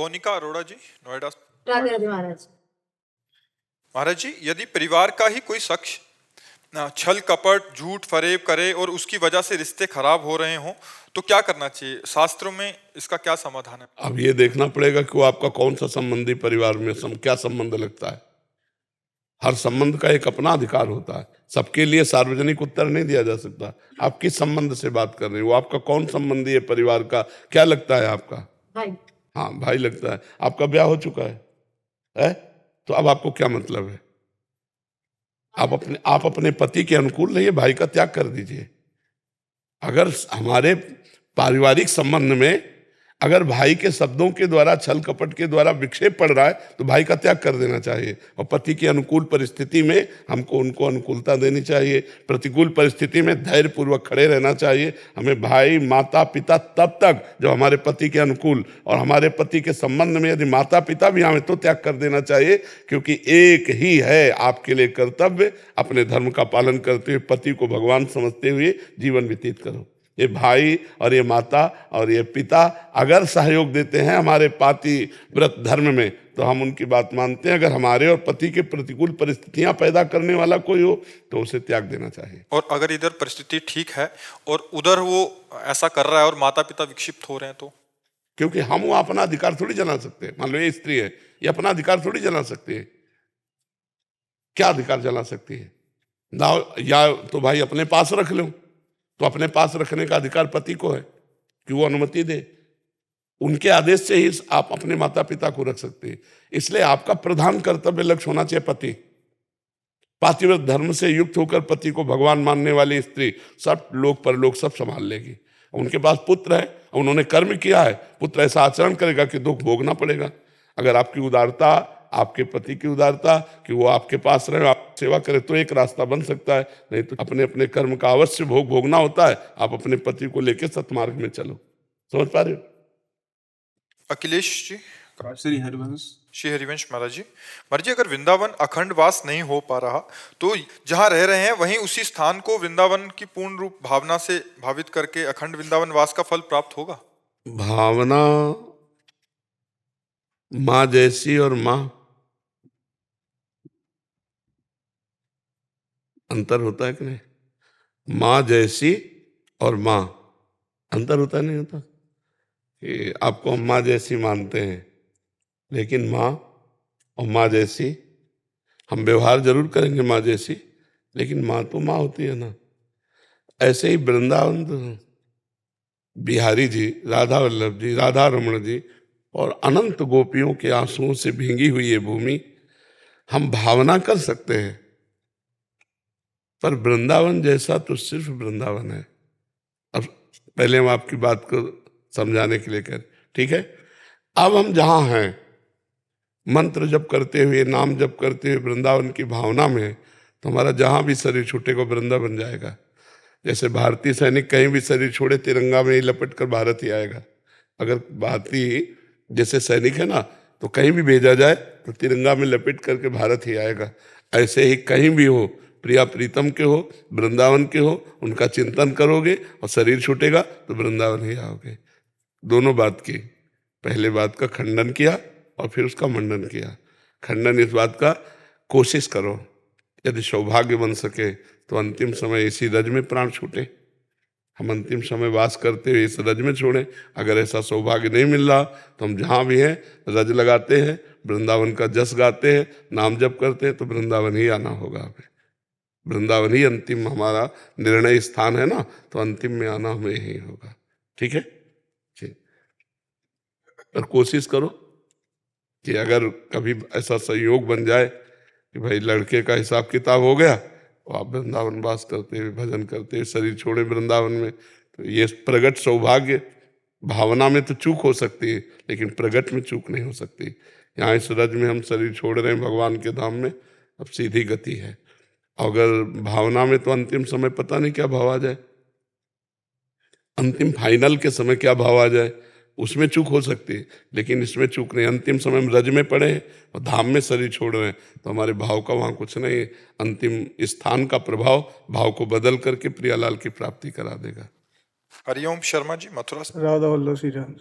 मोनिका अरोड़ा जी, नोएडा। राधे राधे महाराज। महाराज जी, यदि परिवार का ही कोई शख्स छल कपट झूठ फरेब करे और उसकी वजह से रिश्ते खराब हो रहे हों तो क्या करना चाहिए? शास्त्रों में इसका क्या समाधान है? अब ये देखना पड़ेगा कि वो आपका कौन सा संबंधी परिवार में क्या संबंध लगता है। हर संबंध का एक अपना अधिकार होता है, सबके लिए सार्वजनिक उत्तर नहीं दिया जा सकता। आप किस संबंध से बात कर रहे हैं? वो आपका कौन संबंधी है परिवार का? क्या लगता है आपका? भाई। हाँ, भाई लगता है। आपका ब्याह हो चुका है? तो अब आपको क्या मतलब है? आप अपने पति के अनुकूल रहिए, भाई का त्याग कर दीजिए। अगर हमारे पारिवारिक संबंध में अगर भाई के शब्दों के द्वारा, छल कपट के द्वारा विक्षेप पड़ रहा है तो भाई का त्याग कर देना चाहिए। और पति की अनुकूल परिस्थिति में हमको उनको अनुकूलता देनी चाहिए। प्रतिकूल परिस्थिति में धैर्य पूर्वक खड़े रहना चाहिए। हमें भाई माता पिता तब तक जब हमारे पति के अनुकूल, और हमारे पति के संबंध में यदि माता पिता भी हमें तो त्याग कर देना चाहिए, क्योंकि एक ही है आपके लिए कर्तव्य। अपने धर्म का पालन करते हुए पति को भगवान समझते हुए जीवन व्यतीत करो। ये भाई और ये माता और ये पिता अगर सहयोग देते हैं हमारे पातिव्रत धर्म में तो हम उनकी बात मानते हैं। अगर हमारे और पति के प्रतिकूल परिस्थितियां पैदा करने वाला कोई हो तो उसे त्याग देना चाहिए। और अगर इधर परिस्थिति ठीक है और उधर वो ऐसा कर रहा है और माता पिता विक्षिप्त हो रहे हैं तो? क्योंकि हम वो अपना अधिकार थोड़ी जला सकते हैं। मान लो ये स्त्री है, ये अपना अधिकार थोड़ी जला सकती है। क्या अधिकार जला सकती है? ना, या तो भाई अपने पास रख लो, तो अपने पास रखने का अधिकार पति को है कि वो अनुमति दे। उनके आदेश से ही आप अपने माता पिता को रख सकते हैं। इसलिए आपका प्रधान कर्तव्य लक्ष्य होना चाहिए पति। पातिव्रत धर्म से युक्त होकर पति को भगवान मानने वाली स्त्री सब लोग परलोक सब संभाल लेगी। उनके पास पुत्र है, उन्होंने कर्म किया है, पुत्र ऐसा आचरण करेगा कि दुख भोगना पड़ेगा। अगर आपकी उदारता, आपके पति की उदारता कि वो आपके पास रहे, आप सेवा करे तो एक रास्ता बन सकता है, नहीं तो अपने अपने कर्म का अवश्य भोगना होता है। आप अपने पति को लेकर सतमार्ग में चलो। समझ पा रहे हो? अखिलेश जी। श्री हरिवंश। श्री हरिवंश महाराज जी, अगर वृंदावन अखंड वास नहीं हो पा रहा तो जहां रह रहे हैं वहीं उसी स्थान को वृंदावन की पूर्ण रूप भावना से भावित करके अखंड वृंदावन वास का फल प्राप्त होगा? भावना माँ जैसी और माँ अंतर होता है कि नहीं? माँ जैसी और माँ अंतर होता नहीं होता? कि आपको हम माँ जैसी मानते हैं, लेकिन माँ और माँ जैसी हम व्यवहार जरूर करेंगे माँ जैसी, लेकिन माँ तो माँ होती है ना। ऐसे ही वृंदावन बिहारी जी, राधा वल्लभ जी, राधा रमण जी और अनंत गोपियों के आंसुओं से भींगी हुई ये भूमि, हम भावना कर सकते हैं, पर वृंदावन जैसा तो सिर्फ वृंदावन है। अब पहले हम आपकी बात को समझाने के लिए कह रहे, ठीक है? अब हम जहां हैं मंत्र जप करते हुए, नाम जप करते हुए वृंदावन की भावना में, तो हमारा जहां भी शरीर छूटेगा वृंदावन बन जाएगा। जैसे भारतीय सैनिक कहीं भी शरीर छोड़े तिरंगा में ही लपट कर भारत ही आएगा। अगर भारतीय जैसे सैनिक है ना, तो कहीं भी भेजा जाए तो तिरंगा में लपेट करके भारत ही आएगा। ऐसे ही कहीं भी हो, प्रिया प्रीतम के हो, वृंदावन के हो, उनका चिंतन करोगे और शरीर छूटेगा तो वृंदावन ही आओगे। दोनों बात की, पहले बात का खंडन किया और फिर उसका मंडन किया। खंडन इस बात का, कोशिश करो यदि सौभाग्य बन सके तो अंतिम समय इसी रज में प्राण छूटे, हम अंतिम समय वास करते हुए इस रज में छोड़ें। अगर ऐसा सौभाग्य नहीं मिल रहा तो हम जहाँ भी हैं रज लगाते हैं, वृंदावन का जस गाते हैं, नाम जप करते हैं, तो वृंदावन ही आना होगा हमें। वृंदावन ही अंतिम हमारा निर्णय स्थान है ना, तो अंतिम में आना हमें यही होगा। ठीक है? ठीक। पर कोशिश करो कि अगर कभी ऐसा संयोग बन जाए कि भाई लड़के का हिसाब किताब हो गया और आप वृंदावन वास करते हुए, भजन करते हुए शरीर छोड़े वृंदावन में, तो ये प्रगट सौभाग्य। भावना में तो चूक हो सकती है, लेकिन प्रगट में चूक नहीं हो सकती। यहाँ इस रज में हम शरीर छोड़ रहे हैं भगवान के धाम में, अब सीधी गति है। अगर भावना में तो अंतिम समय पता नहीं क्या भाव आ जाए, अंतिम फाइनल के समय क्या भाव आ जाए, उसमें चूक हो सकती है, लेकिन इसमें चूक नहीं। अंतिम समय में रज में पड़े हैं और धाम में शरीर छोड़ रहे हैं, तो हमारे भाव का वहाँ कुछ नहीं है। अंतिम स्थान का प्रभाव भाव को बदल करके प्रियालाल की प्राप्ति करा देगा। हरिओम शर्मा जी, मथुरा से। राधा वल्लभ श्री राम।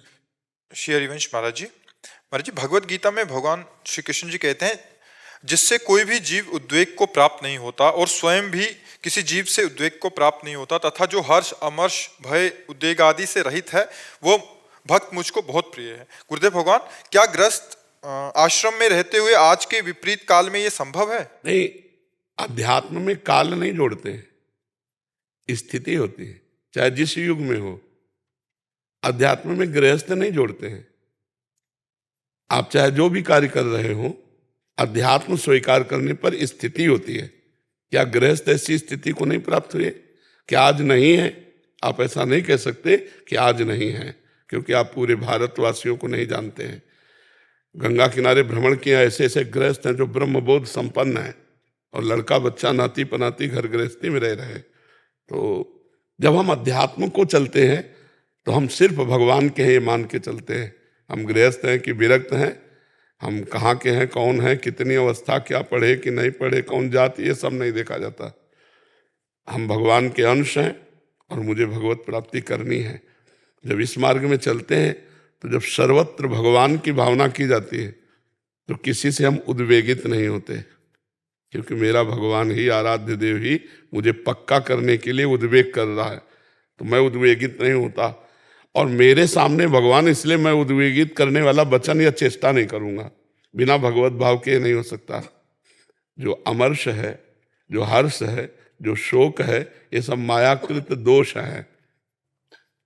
श्री हरिवंश महाराज जी, महाराज जी, भगवत गीता में भगवान श्री कृष्ण जी कहते हैं, जिससे कोई भी जीव उद्वेग को प्राप्त नहीं होता और स्वयं भी किसी जीव से उद्वेग को प्राप्त नहीं होता, तथा जो हर्ष अमर्ष भय उद्वेग आदि से रहित है, वो भक्त मुझको बहुत प्रिय है। गुरुदेव भगवान, क्या ग्रस्त आश्रम में रहते हुए आज के विपरीत काल में ये संभव है? नहीं, अध्यात्म में काल नहीं जोड़ते हैं, स्थिति होती है, चाहे जिस युग में हो। अध्यात्म में गृहस्थ नहीं जोड़ते हैं। आप चाहे जो भी कार्य कर रहे हो, अध्यात्म स्वीकार करने पर स्थिति होती है। क्या गृहस्थ ऐसी स्थिति को नहीं प्राप्त हुई? क्या आज नहीं है? आप ऐसा नहीं कह सकते कि आज नहीं है, क्योंकि आप पूरे भारतवासियों को नहीं जानते हैं। गंगा किनारे भ्रमण किया, ऐसे ऐसे गृहस्थ हैं जो ब्रह्मबोध संपन्न है और लड़का बच्चा नाती पनाती घर गृहस्थी में रह रहे हैं। तो जब हम अध्यात्म को चलते हैं तो हम सिर्फ भगवान के हैं ये मान के चलते हैं। हम गृहस्थ हैं कि विरक्त हैं, हम कहाँ के हैं, कौन है, कितनी अवस्था, क्या पढ़े कि नहीं पढ़े, कौन जाति, ये सब नहीं देखा जाता। हम भगवान के अंश हैं और मुझे भगवत प्राप्ति करनी है। जब इस मार्ग में चलते हैं तो जब सर्वत्र भगवान की भावना की जाती है तो किसी से हम उद्वेगित नहीं होते, क्योंकि मेरा भगवान ही, आराध्य देव ही मुझे पक्का करने के लिए उद्वेग कर रहा है, तो मैं उद्वेगित नहीं होता। और मेरे सामने भगवान, इसलिए मैं उद्वेगित करने वाला वचन या चेष्टा नहीं करूंगा। बिना भगवत भाव के नहीं हो सकता। जो अमर्ष है, जो हर्ष है, जो शोक है, ये सब मायाकृत दोष है।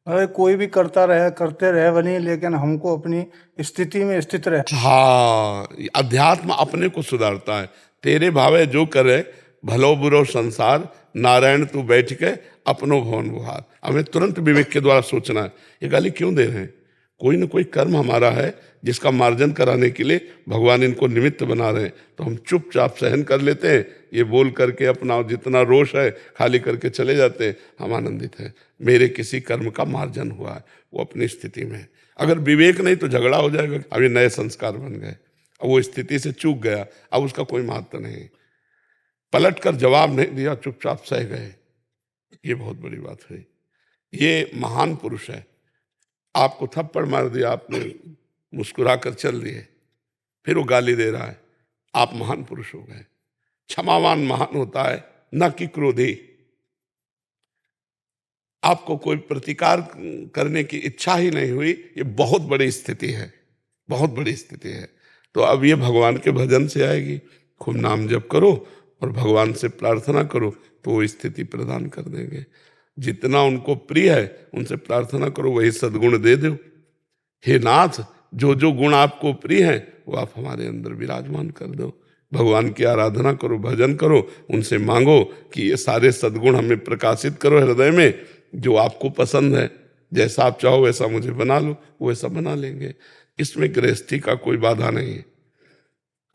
अरे कोई भी करता रहे, करते रहे बनी, लेकिन हमको अपनी स्थिति में स्थित रहे। हाँ, अध्यात्म अपने को सुधारता है। तेरे भावे जो करे भलो बुरो संसार, नारायण तू बैठ के अपनो भवन बुहार। हमें तुरंत विवेक के द्वारा सोचना है, ये गाली क्यों दे रहे हैं? कोई ना कोई कर्म हमारा है जिसका मार्जन कराने के लिए भगवान इनको निमित्त बना रहे हैं, तो हम चुपचाप सहन कर लेते हैं। ये बोल करके अपना जितना रोष है खाली करके चले जाते हैं। हम आनंदित हैं, मेरे किसी कर्म का मार्जन हुआ है, वो अपनी स्थिति में है। अगर विवेक नहीं तो झगड़ा हो जाएगा। अभी नए संस्कार बन गए, अब वो स्थिति से चूक गया, अब उसका कोई महत्व नहीं। पलट कर जवाब नहीं दिया, चुपचाप सह गए, ये बहुत बड़ी बात है। ये महान पुरुष है। आपको थप्पड़ मार दिया, आपने मुस्कुरा कर चल दिए, फिर वो गाली दे रहा है, आप महान पुरुष हो गए। क्षमावान महान होता है, न कि क्रोधी। आपको कोई प्रतिकार करने की इच्छा ही नहीं हुई, ये बहुत बड़ी स्थिति है, बहुत बड़ी स्थिति है। तो अब ये भगवान के भजन से आएगी। खूब नाम जप करो और भगवान से प्रार्थना करो तो वो स्थिति प्रदान कर देंगे। जितना उनको प्रिय है उनसे प्रार्थना करो, वही सद्गुण दे दो। हे नाथ, जो जो गुण आपको प्रिय है वो आप हमारे अंदर विराजमान कर दो। भगवान की आराधना करो, भजन करो, उनसे मांगो कि ये सारे सद्गुण हमें प्रकाशित करो हृदय में, जो आपको पसंद है। जैसा आप चाहो वैसा मुझे बना लो, वो ऐसा बना लेंगे। इसमें गृहस्थी का कोई बाधा नहीं है,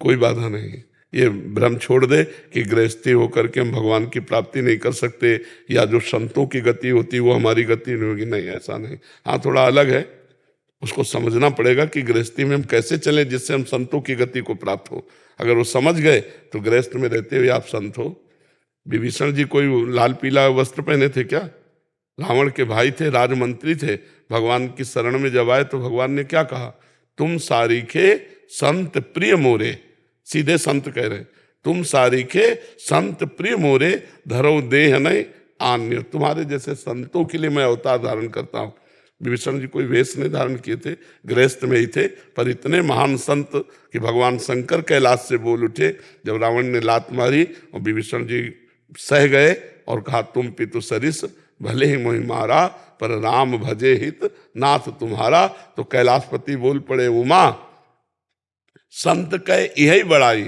कोई बाधा नहीं है। ये भ्रम छोड़ दे कि गृहस्थी होकर के हम भगवान की प्राप्ति नहीं कर सकते, या जो संतों की गति होती वो हमारी गति नहीं होगी। नहीं, ऐसा नहीं। हाँ, थोड़ा अलग है, उसको समझना पड़ेगा कि गृहस्थी में हम कैसे चले जिससे हम संतों की गति को प्राप्त हो। अगर वो समझ गए तो गृहस्थ में रहते हुए आप संत हो। विभीषण जी कोई लाल पीला वस्त्र पहने थे क्या? रावण के भाई थे, राजमंत्री थे। भगवान की शरण में जब आए तो भगवान ने क्या कहा? तुम सारीखे संत प्रिय मोरे। सीधे संत कह रहे, तुम सारीखे संत प्रिय मोरे, धरो देह नहीं आन्य। तुम्हारे जैसे संतों के लिए मैं अवतार धारण करता हूँ। विभीषण जी कोई वेश नहीं धारण किए थे, गृहस्थ में ही थे, पर इतने महान संत कि भगवान शंकर कैलाश से बोल उठे जब रावण ने लात मारी, और विभीषण जी सह गए और कहा, तुम पितु सरिस भले ही मोहि मारा, पर राम भजे हित नाथ तुम्हारा। तो कैलाशपति बोल पड़े, उमा संत कह यही बड़ाई,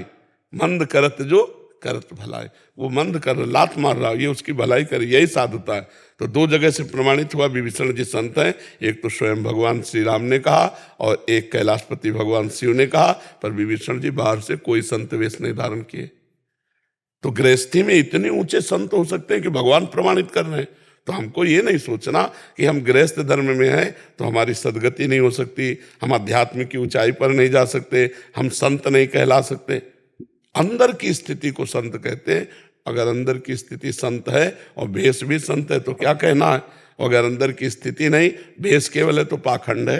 मंद करत जो करत भलाई। वो मंद कर लात मार रहा, ये उसकी भलाई करे, यही साधुता है। तो दो जगह से प्रमाणित हुआ विभीषण जी संत हैं। एक तो स्वयं भगवान श्री राम ने कहा और एक कैलाशपति भगवान शिव ने कहा, पर विभीषण जी बाहर से कोई संत वेश नहीं धारण किए। तो गृहस्थी में इतने ऊंचे संत हो सकते हैं कि भगवान प्रमाणित कर रहे हैं। तो हमको ये नहीं सोचना कि हम गृहस्थ धर्म में हैं तो हमारी सदगति नहीं हो सकती, हम आध्यात्म की ऊंचाई पर नहीं जा सकते, हम संत नहीं कहला सकते। अंदर की स्थिति को संत कहते हैं। अगर अंदर की स्थिति संत है और भेष भी संत है तो क्या कहना है। अगर अंदर की स्थिति नहीं, भेष केवल है तो पाखंड है।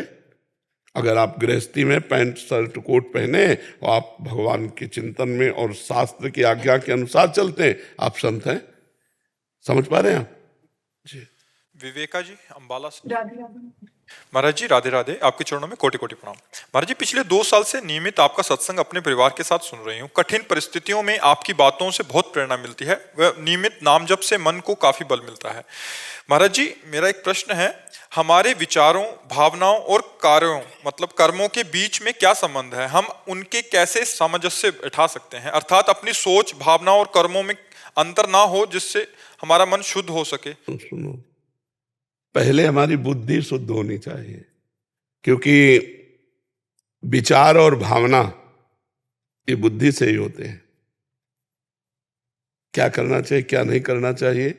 अगर आप गृहस्थी में पैंट शर्ट कोट पहने और आप भगवान के चिंतन में और शास्त्र की आज्ञा के अनुसार चलते हैं, आप संत हैं। समझ पा रहे हैं आप जी? विवेका जी अंबाला से। महाराज जी राधे राधे, आपके चरणों में कोटि कोटि प्रणाम। महाराज जी पिछले 2 साल से नियमित आपका सत्संग अपने परिवार के साथ सुन रही हूँ। कठिन परिस्थितियों में आपकी बातों से बहुत प्रेरणा मिलती है। वह नियमित नाम जप से मन को काफी बल मिलता है। महाराज जी मेरा एक प्रश्न है, हमारे विचारों, भावनाओं और कार्यों मतलब कर्मों के बीच में क्या संबंध है? हम उनके कैसे सामंजस्य बैठा सकते हैं? अर्थात अपनी सोच, भावना और कर्मों में अंतर ना हो जिससे हमारा मन शुद्ध हो सके। सुनो, पहले हमारी बुद्धि शुद्ध होनी चाहिए, क्योंकि विचार और भावना ये बुद्धि से ही होते हैं। क्या करना चाहिए, क्या नहीं करना चाहिए,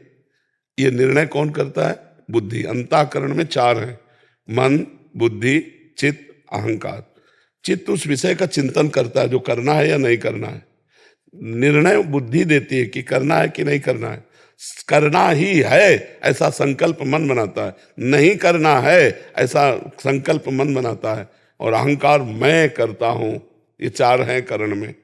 ये निर्णय कौन करता है? बुद्धि। अंतःकरण में 4 हैं, मन, बुद्धि, चित्त, अहंकार। चित्त उस विषय का चिंतन करता है जो करना है या नहीं करना है। निर्णय बुद्धि देती है कि करना है कि नहीं करना है। करना ही है ऐसा संकल्प मन बनाता है, नहीं करना है ऐसा संकल्प मन बनाता है। और अहंकार मैं करता हूं, ये 4 हैं करण में।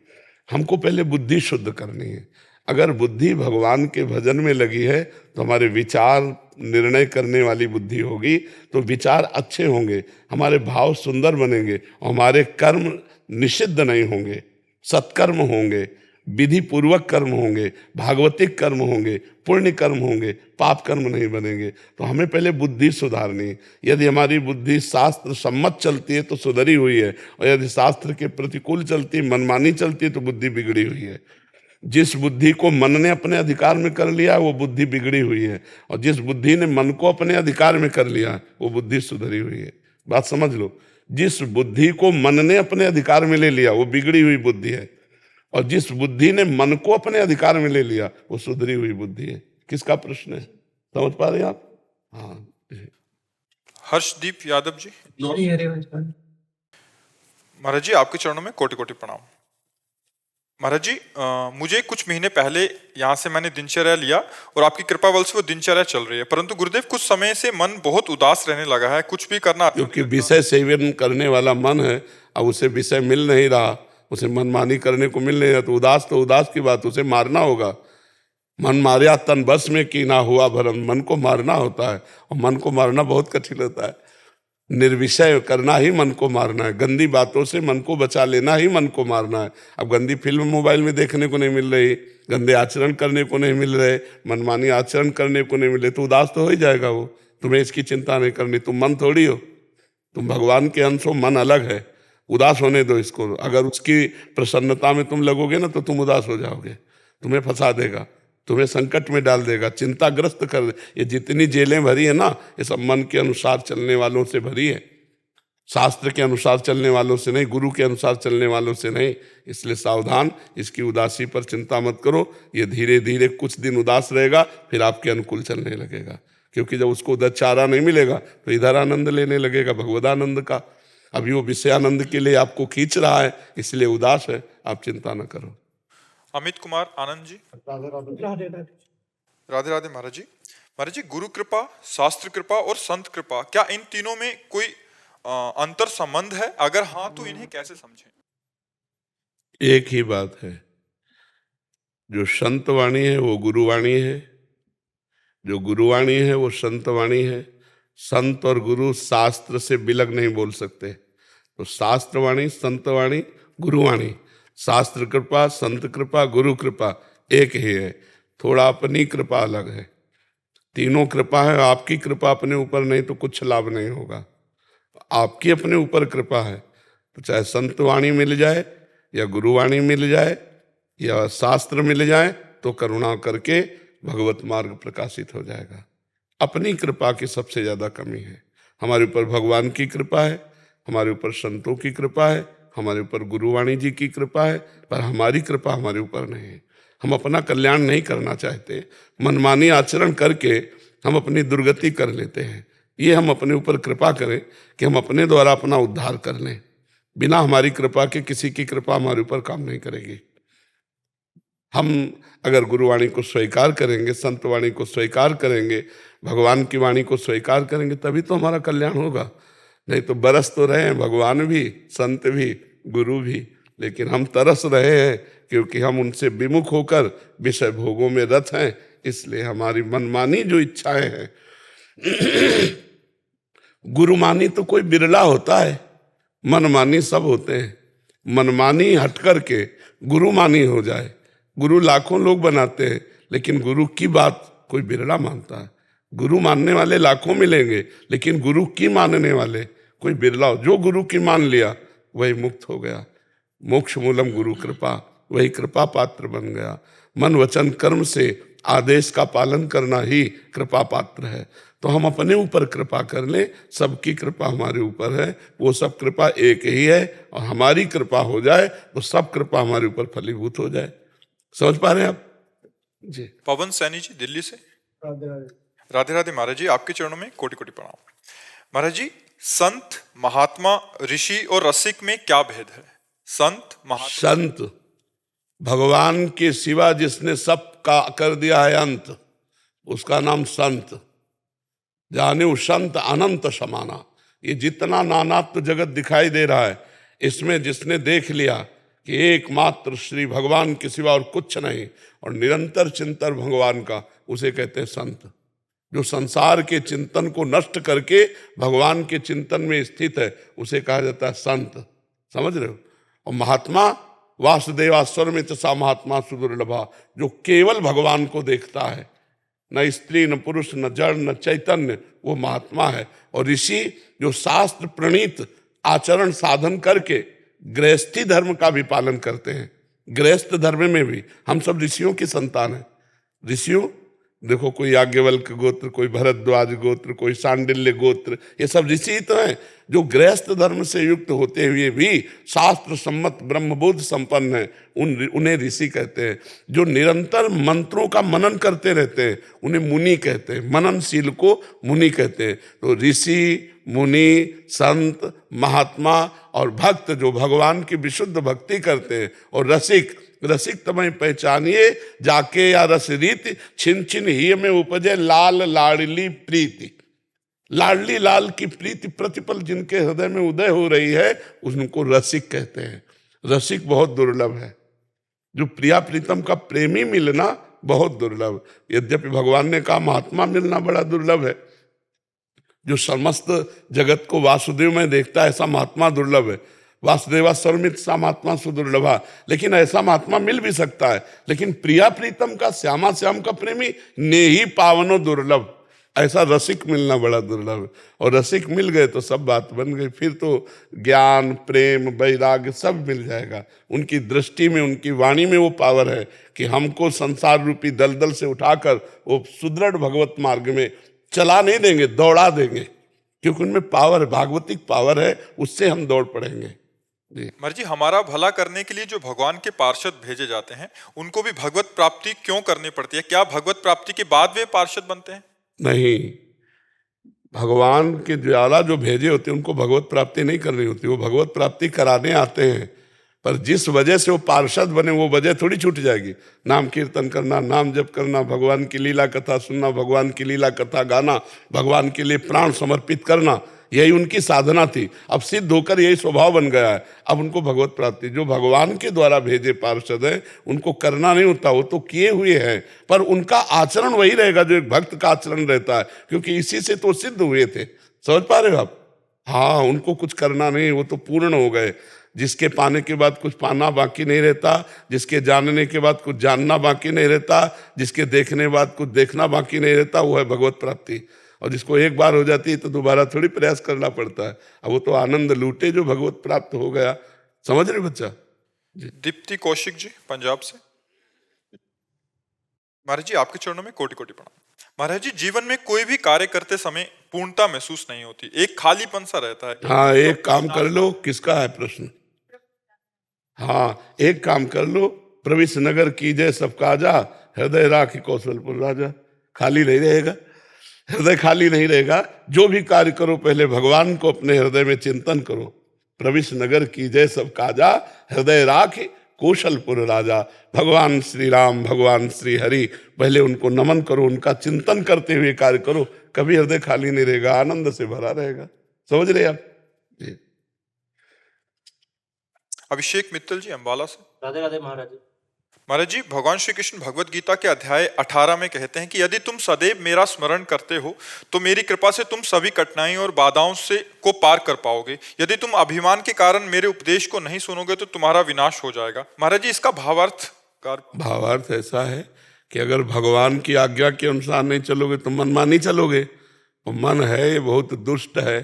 हमको पहले बुद्धि शुद्ध करनी है। अगर बुद्धि भगवान के भजन में लगी है तो हमारे विचार निर्णय करने वाली बुद्धि होगी, तो विचार अच्छे होंगे, हमारे भाव सुंदर बनेंगे और हमारे कर्म निषिद्ध नहीं होंगे, सत्कर्म होंगे, विधि पूर्वक कर्म होंगे, भागवतिक कर्म होंगे, पुण्य कर्म होंगे, पाप कर्म नहीं बनेंगे। तो हमें पहले बुद्धि सुधारनी है। यदि हमारी बुद्धि शास्त्र सम्मत चलती है तो सुधरी हुई है, और यदि शास्त्र के प्रतिकूल चलती है, मनमानी चलती है, तो बुद्धि बिगड़ी हुई है। जिस बुद्धि को मन ने अपने अधिकार में कर लिया वो बुद्धि बिगड़ी हुई है, और जिस बुद्धि ने मन को अपने अधिकार में कर लिया वो बुद्धि सुधरी हुई है। बात समझ लो, जिस बुद्धि को मन ने अपने अधिकार में ले लिया वो बिगड़ी हुई बुद्धि है, और जिस बुद्धि ने मन को अपने अधिकार में ले लिया वो सुधरी हुई बुद्धि है। किसका प्रश्न है, समझ पा रहे हैं आप? हाँ। हर्षदीप यादव जी। महाराज जी आपके चरणों में कोटि कोटि प्रणाम। महाराज जी मुझे कुछ महीने पहले यहाँ से मैंने दिनचर्या लिया और आपकी कृपा बल से वो दिनचर्या चल रही है, परंतु गुरुदेव कुछ समय से मन बहुत उदास रहने लगा है, कुछ भी करना। क्योंकि विषय सेवन करने वाला मन है, अब उसे विषय मिल नहीं रहा, उसे मनमानी करने को मिल नहीं रहा, तो उदास की बात, उसे मारना होगा। मन मारिया तन बस में की ना हुआ भरम। मन को मारना होता है, और मन को मारना बहुत कठिन होता है। निर्विषय करना ही मन को मारना है, गंदी बातों से मन को बचा लेना ही मन को मारना है। अब गंदी फिल्म मोबाइल में देखने को नहीं मिल रही, गंदे आचरण करने को नहीं मिल रहे, मनमानी आचरण करने को नहीं मिल रहे, तो उदास तो हो ही जाएगा वो। तुम्हें इसकी चिंता नहीं करनी, तुम मन थोड़ी हो, तुम भगवान के अंश हो, मन अलग है। उदास होने दो इसको। अगर उसकी प्रसन्नता में तुम लगोगे ना तो तुम उदास हो जाओगे, तुम्हें फंसा देगा, तुम्हें संकट में डाल देगा, चिंताग्रस्त कर दे। ये जितनी जेलें भरी है ना, ये सब मन के अनुसार चलने वालों से भरी है, शास्त्र के अनुसार चलने वालों से नहीं, गुरु के अनुसार चलने वालों से नहीं। इसलिए सावधान, इसकी उदासी पर चिंता मत करो। ये धीरे धीरे कुछ दिन उदास रहेगा, फिर आपके अनुकूल चलने लगेगा। क्योंकि जब उसको उधर चारा नहीं मिलेगा तो इधर आनंद लेने लगेगा, भगवदानंद का। अभी वो विषयानंद के लिए आपको खींच रहा है, इसलिए उदास है, आप चिंता न करो। अमित कुमार आनंद जी। राधे राधे महाराज जी। महाराज जी गुरु कृपा, शास्त्र कृपा और संत कृपा, क्या इन तीनों में कोई अंतर संबंध है? अगर हाँ तो इन्हें कैसे समझें? एक ही बात है, जो संत वाणी है वो गुरुवाणी है, जो गुरुवाणी है वो संत वाणी है। संत और गुरु शास्त्र से बिलग नहीं बोल सकते, तो शास्त्र वाणी, संत वाणी, गुरुवाणी। शास्त्र कृपा, संत कृपा, गुरु कृपा एक ही है, थोड़ा अपनी कृपा अलग है। तीनों कृपा है, आपकी कृपा अपने ऊपर नहीं तो कुछ लाभ नहीं होगा। आपकी अपने ऊपर कृपा है तो चाहे संत वाणी मिल जाए या गुरुवाणी मिल जाए या शास्त्र मिल जाए, तो करुणा करके भगवत मार्ग प्रकाशित हो जाएगा। अपनी कृपा की सबसे ज्यादा कमी है। हमारे ऊपर भगवान की कृपा है, हमारे ऊपर संतों की कृपा है, हमारे ऊपर गुरुवाणी जी की कृपा है, पर हमारी कृपा हमारे ऊपर नहीं है। हम अपना कल्याण नहीं करना चाहते, मनमानी आचरण करके हम अपनी दुर्गति कर लेते हैं। ये हम अपने ऊपर कृपा करें कि हम अपने द्वारा अपना उद्धार कर लें। बिना हमारी कृपा के किसी की कृपा हमारे ऊपर काम नहीं करेगी। हम अगर गुरुवाणी को स्वीकार करेंगे, संत वाणी को स्वीकार करेंगे, भगवान की वाणी को स्वीकार करेंगे, तभी तो हमारा कल्याण होगा। नहीं तो बरस तो रहे हैं भगवान भी, संत भी, गुरु भी, लेकिन हम तरस रहे हैं क्योंकि हम उनसे विमुख होकर विषय भोगों में रत हैं। इसलिए हमारी मनमानी जो इच्छाएं हैं, गुरुमानी तो कोई बिरला होता है, मनमानी सब होते हैं। मनमानी हट करके गुरुमानी हो जाए। गुरु लाखों लोग बनाते हैं, लेकिन गुरु की बात कोई बिरला मानता है। गुरु मानने वाले लाखों मिलेंगे, लेकिन गुरु की मानने वाले कोई बिरला हो। जो गुरु की मान लिया वही मुक्त हो गया। मोक्ष मूलम गुरु कृपा, वही कृपा पात्र बन गया। मन वचन कर्म से आदेश का पालन करना ही कृपा पात्र है। तो हम अपने ऊपर कृपा कर लें, सबकी कृपा हमारे ऊपर है, वो सब कृपा एक ही है, और हमारी कृपा हो जाए तो सब कृपा हमारे ऊपर फलीभूत हो जाए। समझ पा रहे हैं आप जी? पवन सैनी जी दिल्ली से। राधे राधे। राधे राधे महाराज जी, आपके चरणों में कोटि कोटि प्रणाम। महाराज जी, संत, महात्मा, ऋषि और रसिक में क्या भेद है? संत, महात्मा। संत भगवान के सिवा जिसने सब का कर दिया है अंत, उसका नाम संत। जाने संत अनंत समाना। ये जितना नानात्व जगत दिखाई दे रहा है, इसमें जिसने देख लिया कि एकमात्र श्री भगवान के सिवा और कुछ नहीं, और निरंतर चिंतन भगवान का, उसे कहते हैं संत। जो संसार के चिंतन को नष्ट करके भगवान के चिंतन में स्थित है, उसे कहा जाता है संत। समझ रहे हो? और महात्मा, वासुदेवास्वर में सा महात्मा सुदुर्लभा, जो केवल भगवान को देखता है, न स्त्री न पुरुष न जड़ न चैतन्य, वो महात्मा है। और ऋषि जो शास्त्र प्रणीत आचरण साधन करके गृहस्थी धर्म का भी पालन करते हैं। गृहस्थ धर्म में भी हम सब ऋषियों की संतान हैं। ऋषियों देखो, कोई याज्ञवल्क गोत्र, कोई भरद्वाज गोत्र, कोई सांडिल्य गोत्र, ये सब ऋषि तो हैं जो गृहस्थ धर्म से युक्त होते हुए भी शास्त्र सम्मत ब्रह्मबोध संपन्न है। उन्हें ऋषि कहते हैं। जो निरंतर मंत्रों का मनन करते रहते हैं, उन्हें मुनि कहते हैं। मननशील को मुनि कहते हैं। तो ऋषि, मुनि, संत, महात्मा और भक्त जो भगवान की विशुद्ध भक्ति करते हैं, और रसिक, रसिक तमय पहचानिए जाके या रस रीति, छिन छिन ही में उपजे लाल लाडली प्रीति। लाडली लाल की प्रीति प्रतिपल जिनके हृदय में उदय हो रही है, उनको रसिक कहते हैं। रसिक बहुत दुर्लभ है। जो प्रिया प्रीतम का प्रेमी मिलना बहुत दुर्लभ। यद्यपि भगवान ने कहा महात्मा मिलना बड़ा दुर्लभ है। जो समस्त जगत को वासुदेव में देखता है, ऐसा महात्मा दुर्लभ है। वासुदेवा सर्वमित सा महात्मा सुदुर्लभा। लेकिन ऐसा महात्मा मिल भी सकता है, लेकिन प्रिया प्रीतम का, श्यामा श्याम का प्रेमी ने ही पावनो दुर्लभ। ऐसा रसिक मिलना बड़ा दुर्लभ है। और रसिक मिल गए तो सब बात बन गई। फिर तो ज्ञान, प्रेम, वैराग्य सब मिल जाएगा। उनकी दृष्टि में, उनकी वाणी में वो पावर है कि हमको संसार रूपी दलदल से उठाकर वो सुदृढ़ भगवत मार्ग में चला नहीं देंगे, दौड़ा देंगे, क्योंकि उनमें पावर है, भागवतिक पावर है, उससे हम दौड़ पड़ेंगे। महाराज जी, हमारा भला करने के लिए जो भगवान के पार्षद भेजे जाते हैं, उनको भी भगवत प्राप्ति क्यों करनी पड़ती है? क्या भगवत प्राप्ति के बाद वे पार्षद बनते हैं? नहीं, भगवान के द्वारा जो भेजे होते हैं उनको भगवत प्राप्ति नहीं करनी होती, वो भगवत प्राप्ति कराने आते हैं। पर जिस वजह से वो पार्षद बने, वो वजह थोड़ी छूट जाएगी। नाम कीर्तन करना, नाम जप करना, भगवान की लीला कथा सुनना, भगवान की लीला कथा गाना, भगवान के लिए प्राण समर्पित करना, यही उनकी साधना थी। अब सिद्ध होकर यही स्वभाव बन गया है। अब उनको भगवत प्राप्ति, जो भगवान के द्वारा भेजे पार्षद हैं, उनको करना नहीं होता, वो तो किए हुए हैं, पर उनका आचरण वही रहेगा जो एक भक्त का आचरण रहता है, क्योंकि इसी से तो सिद्ध हुए थे। समझ पा रहे हो आप? हाँ, उनको कुछ करना नहीं, वो तो पूर्ण हो गए। जिसके पाने के बाद कुछ पाना बाकी नहीं रहता, जिसके जानने के बाद कुछ जानना बाकी नहीं रहता, जिसके देखने बाद कुछ देखना बाकी नहीं रहता, वो है भगवत प्राप्ति। और जिसको एक बार हो जाती है तो दोबारा थोड़ी प्रयास करना पड़ता है। अब वो तो आनंद लूटे जो भगवत प्राप्त हो गया। समझ रहे बच्चा? दीप्ति कौशिक जी पंजाब से। महाराज जी, आपके चरणों में कोटि कोटि प्रणाम। महाराज जी, जीवन में कोई भी कार्य करते समय पूर्णता महसूस नहीं होती, एक खालीपन सा रहता है। हाँ, एक काम कर लो। किसका है प्रश्न? हाँ, एक काम कर लो। प्रविश नगर कीजय सब काजा, हृदय राखी कौशलपुर राजा। खाली नहीं रहेगा, हृदय खाली नहीं रहेगा। जो भी कार्य करो, पहले भगवान को अपने हृदय में चिंतन करो। प्रविश नगर कीजय सब काजा, हृदय राखी कौशलपुर राजा। भगवान श्री राम, भगवान श्री हरि, पहले उनको नमन करो, उनका चिंतन करते हुए कार्य करो। कभी हृदय खाली नहीं रहेगा, आनंद से भरा रहेगा। समझ रहे आप? अभिषेक मित्तल जी अम्बाला से। राधे राधे महाराज जी। महाराज जी, भगवान श्री कृष्ण भगवत गीता के अध्याय 18 में कहते हैं कि यदि तुम सदैव मेरा स्मरण करते हो तो मेरी कृपा से तुम सभी कठिनाइयों और बाधाओं से को पार कर पाओगे। यदि तुम अभिमान के कारण मेरे उपदेश को नहीं सुनोगे तो तुम्हारा विनाश हो जाएगा। महाराज जी, इसका भावार्थ ऐसा है कि अगर भगवान की आज्ञा के अनुसार नहीं चलोगे तो मनमानी चलोगे। और मन है ये बहुत दुष्ट है,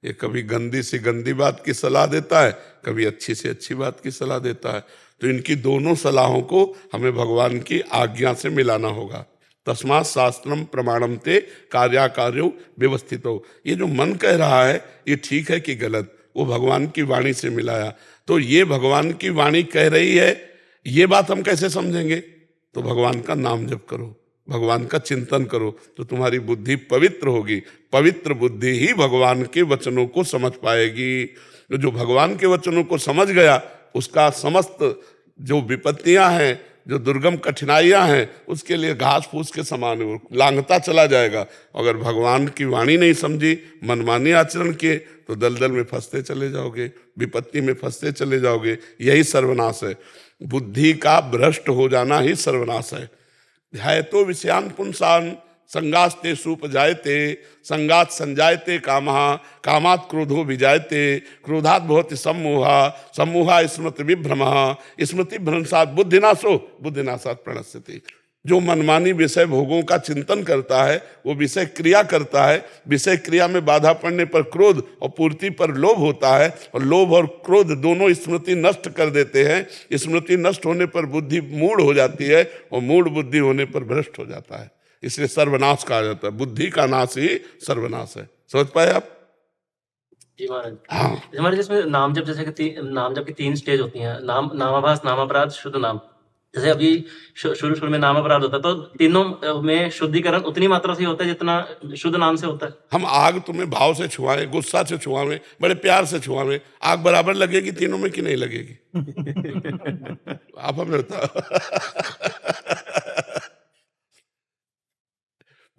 ये कभी गंदी से गंदी बात की सलाह देता है, कभी अच्छी से अच्छी बात की सलाह देता है। तो इनकी दोनों सलाहों को हमें भगवान की आज्ञा से मिलाना होगा। तस्मात् शास्त्रम प्रमाणम ते कार्याकार्यो व्यवस्थितो। ये जो मन कह रहा है ये ठीक है कि गलत, वो भगवान की वाणी से मिलाया। तो ये भगवान की वाणी कह रही है, ये बात हम कैसे समझेंगे? तो भगवान का नाम जप करो, भगवान का चिंतन करो, तो तुम्हारी बुद्धि पवित्र होगी। पवित्र बुद्धि ही भगवान के वचनों को समझ पाएगी। जो भगवान के वचनों को समझ गया उसका समस्त जो विपत्तियां हैं, जो दुर्गम कठिनाइयां हैं, उसके लिए घास फूस के समान वो लांघता चला जाएगा। अगर भगवान की वाणी नहीं समझी, मनमानी आचरण किए तो दलदल में फंसते चले जाओगे, विपत्ति में फंसते चले जाओगे। यही सर्वनाश है। बुद्धि का भ्रष्ट हो जाना ही सर्वनाश है। ध्यायतो विषयान पुंसान संगास्ते सुपजायते, संगात संजायते कामः, कामात् क्रोधो विजायते, क्रोधात् भवति सम्मोहा, सम्मोहा स्मृति विभ्रमः, स्मृति भ्रंशात् बुद्धिनाशो, बुद्धिनाशात् प्रणश्यति। जो मनमानी विषय भोगों का चिंतन करता है वो विषय क्रिया करता है। विषय क्रिया में बाधा पड़ने पर क्रोध और पूर्ति पर लोभ होता है, और लोभ और क्रोध दोनों स्मृति नष्ट कर देते हैं। स्मृति नष्ट होने पर बुद्धि मूढ़ हो जाती है, और मूढ़ बुद्धि होने पर भ्रष्ट हो जाता है। इसलिए सर्वनाश कहा जाता है। बुद्धि का नाश ही सर्वनाश है। समझ पाए आप? जी महाराज। हाँ। हमारे जिसमें नाम जप जैसे कि नाम जप की 3 स्टेज होती हैं, नामाभास, नामापराध, शुद्ध नाम। जैसे अभी शुरू में नाम अपराध होता है, तो तीनों में शुद्धिकरण उतनी मात्रा से होता है जितना शुद्ध नाम से होता है। हम आग तुम्हें भाव से छुआएं, गुस्सा से छुआएं, बड़े प्यार से छुआएं, आग बराबर लगेगी तीनों में कि नहीं लगेगी? आप हमें बताओ।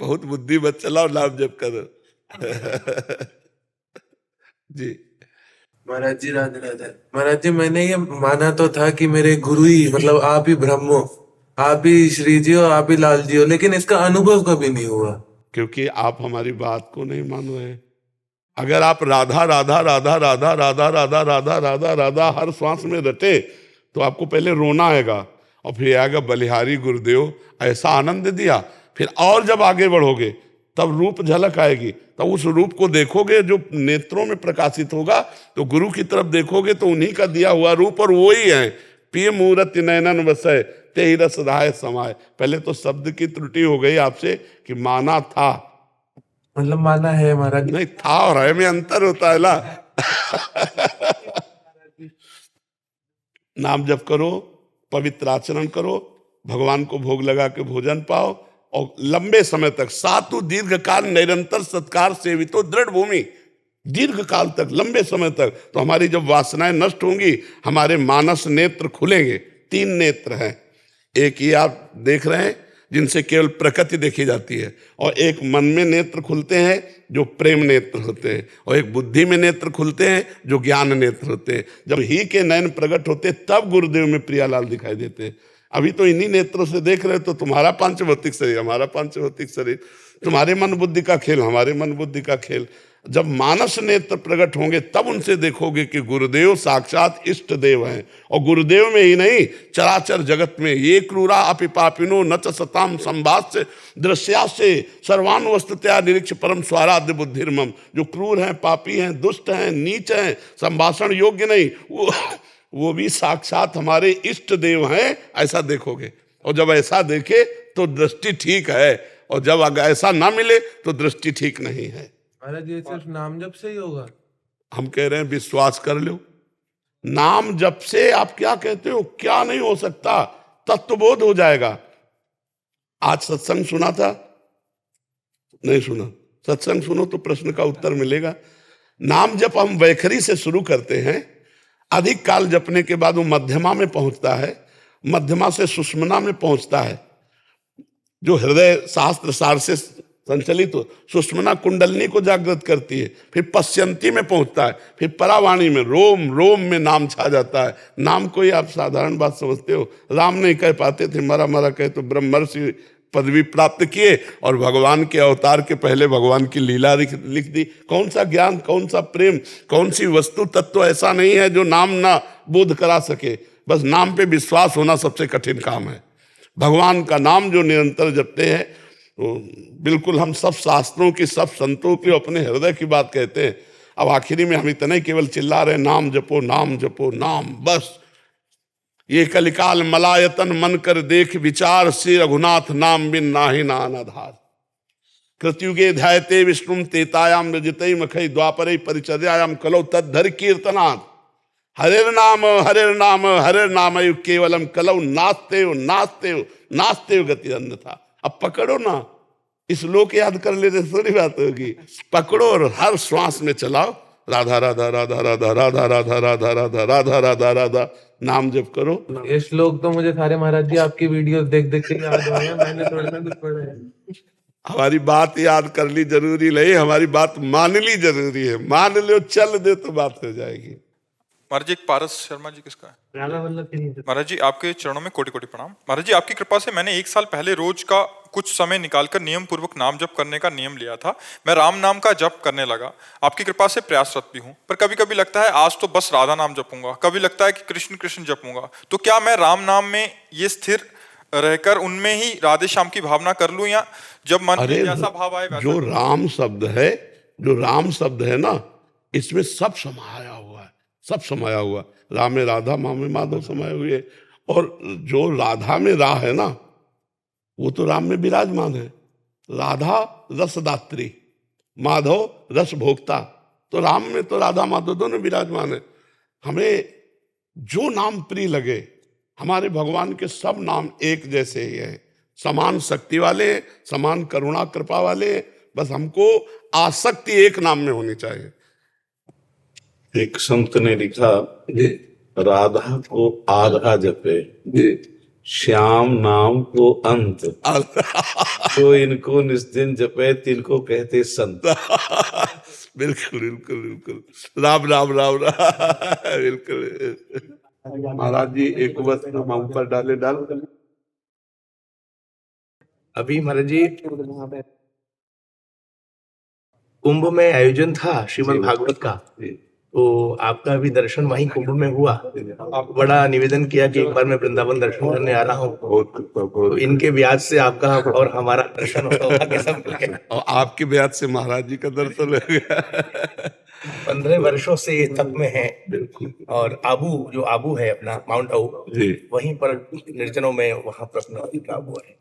बहुत बुद्धि मत चलाओ, नाम जप करो। जी महाराज जी राधे राधे। महाराज जी, मैंने ये माना तो था कि मेरे गुरु ही मतलब आप ही ब्रह्म हो, आप ही श्री जी हो, आप ही लाल जी हो, लेकिन इसका अनुभव कभी नहीं हुआ। क्योंकि आप हमारी बात को नहीं मान रहे हैं। अगर आप राधा राधा राधा राधा राधा राधा राधा राधा राधा हर श्वास में रटे तो आपको पहले रोना आएगा, और फिर आएगा बलिहारी गुरुदेव ऐसा आनंद दिया। फिर और जब आगे बढ़ोगे तब रूप झलक आएगी, तब उस रूप को देखोगे जो नेत्रों में प्रकाशित होगा। तो गुरु की तरफ देखोगे तो उन्हीं का दिया हुआ रूप, और वो ही है। पिय मूरति नयनन वसय ते ही रसदाय समाय। पहले तो शब्द की त्रुटि हो गई आपसे कि माना था, मतलब माना है महाराज। नहीं था और है में अंतर होता है ना। नाम जप करो, पवित्र आचरण करो, भगवान को भोग लगा के भोजन पाओ, और लंबे समय तक सातु दीर्घ काल निरंतर सत्कार सेवितो दृढ़ भूमि। दीर्घ काल तक, लंबे समय तक। तो हमारी जब वासनाएं नष्ट होंगी, हमारे मानस नेत्र खुलेंगे। 3 नेत्र हैं। एक ये आप देख रहे हैं जिनसे केवल प्रकृति देखी जाती है, और एक मन में नेत्र खुलते हैं जो प्रेम नेत्र होते हैं, और एक बुद्धि में नेत्र खुलते हैं जो ज्ञान नेत्र होते हैं। जब ही के नयन प्रकट होते तब गुरुदेव में प्रियालाल दिखाई देते हैं। अभी तो इन्हीं नेत्रों से देख रहे हो, तो तुम्हारा पांचभौतिक शरीर, हमारा पांचभौतिक शरीर, तुम्हारे मन बुद्धि का खेल, हमारे मन बुद्धि का खेल। जब मानस नेत्र प्रकट होंगे तब उनसे देखोगे कि गुरुदेव साक्षात इष्ट देव हैं। और गुरुदेव में ही नहीं, चराचर जगत में ये क्रूरा अपि पापिनो न च सताम संभाष्य दृश्यास्य सर्वान वस्तुतया निरीक्ष परम स्वाराध्य बुद्धिर्मम। जो क्रूर हैं, पापी हैं, दुष्ट हैं, नीच हैं, संभाषण योग्य नहीं, वो भी साक्षात हमारे इष्ट देव हैं, ऐसा देखोगे। और जब ऐसा देखे तो दृष्टि ठीक है, और जब अगर ऐसा ना मिले तो दृष्टि ठीक नहीं है। महाराज ये सिर्फ नाम जप से ही होगा? हम कह रहे हैं विश्वास कर लो। नाम जप से आप क्या कहते हो, क्या नहीं हो सकता, तत्वबोध हो जाएगा। आज सत्संग सुना था? नहीं सुना? सत्संग सुनो तो प्रश्न का उत्तर मिलेगा। नाम जप हम वैखरी से शुरू करते हैं, अधिक काल जपने के बाद वो मध्यमा में पहुंचता है, मध्यमा से सुषमना में पहुंचता है, जो हृदय शास्त्र सार से संचलित हो, सुषुम्ना कुंडलनी को जागृत करती है, फिर पश्यंती में पहुंचता है, फिर परावाणी में, रोम रोम में नाम छा जाता है। नाम कोई आप साधारण बात समझते हो? राम नहीं कह पाते थे, मरा मरा कहे तो ब्रह्मर्षि पदवी प्राप्त किए और भगवान के अवतार के पहले भगवान की लीला लिख दी। कौन सा ज्ञान, कौन सा प्रेम, कौन सी वस्तु तत्व ऐसा नहीं है जो नाम ना बोध करा सके। बस नाम पे विश्वास होना सबसे कठिन काम है। भगवान का नाम जो निरंतर जपते हैं, तो बिल्कुल हम सब शास्त्रों की, सब संतों की अपने हृदय की बात कहते हैं। अब आखिरी में हम इतने केवल चिल्ला रहे नाम जपो, नाम जपो, नाम, बस। ये कलिकाल मलायतन मन कर देख विचार, श्री रघुनाथ नाम बिन नाहि नान आधार। कृतयुगे ध्यायते विष्णुम तेतायाम रजतई मखई द्वापरे परिचर्यायाम कलौ तद्धर कीर्तनात्। हरेर नाम हरेर नाम केवलम कलौ नास्ते गति अन्यथा। अब पकड़ो ना, इस लोक याद कर लेने से थोड़ी बात होगी। पकड़ो और हर श्वास में चलाओ राधा राधा राधा राधा राधा राधा राधा राधा राधा राधा राधा नाम जप करो। ये श्लोक तो मुझे सारे महाराज जी आपकी वीडियो देख देख के याद हो गए, मैंने थोड़ा ना कुछ पढ़ा है। हमारी बात याद कर ली जरूरी नहीं, हमारी बात मान ली जरूरी है। मान लो, चल दे तो बात हो जाएगी। महाराज जी, एक पारस शर्मा जी किसका है? राधा वल्लभ की नहीं। महाराज जी, आपके चरणों में कोटि कोटि प्रणाम। महाराज जी, आपकी कृपा से मैंने 1 साल पहले रोज का कुछ समय निकालकर नियम पूर्वक नाम जप करने का नियम लिया था। मैं राम नाम का जप करने लगा। आपकी कृपा से प्रयासरत भी हूँ, पर कभी कभी लगता है आज तो बस राधा नाम जपूंगा, कभी लगता है कि कृष्ण कृष्ण जपूंगा। तो क्या मैं राम नाम में ये स्थिर रहकर उनमें ही राधे श्याम की भावना कर लूं, या जब मन में जैसा भाव आए वैसा? जो राम शब्द है, जो राम शब्द है ना, इसमें सब समाया हुआ है, सब समाया हुआ। राम में राधा, माँ में माधव समाये हुए। और जो राधा में रा है ना, वो तो राम में विराजमान है। राधा रसदात्री, माधव रस भोक्ता। तो राम में तो राधा माधव दोनों विराजमान है। हमें जो नाम प्रिय लगे, हमारे भगवान के सब नाम एक जैसे ही हैं, समान शक्ति वाले हैं, समान करुणा कृपा वाले हैं। बस हमको आसक्ति एक नाम में होनी चाहिए। एक संत ने लिखा, राधा को आधा जपे, श्याम नाम को अंत, तो इनको निस्दिन जपे तिनको कहते संत। बिल्कुल बिल्कुल बिल्कुल, राम राम राम राम, बिल्कुल। महाराज जी, एक वक्त हम ऊपर डाले डाल। अभी महाराज जी कुंभ में आयोजन था श्रीमद् भागवत का, तो आपका भी दर्शन वहीं कुंभ में हुआ। बड़ा निवेदन किया कि एक बार मैं वृंदावन दर्शन करने आ रहा हूँ, तो इनके ब्याज से आपका और हमारा दर्शन होगा। और आपके ब्याज से महाराज जी का दर्शन हो गया। 15 वर्षों से ये तप में है। और आबू, जो आबू है अपना माउंट आबू, वहीं पर निर्जनों में वहां प्रश्न आबू है।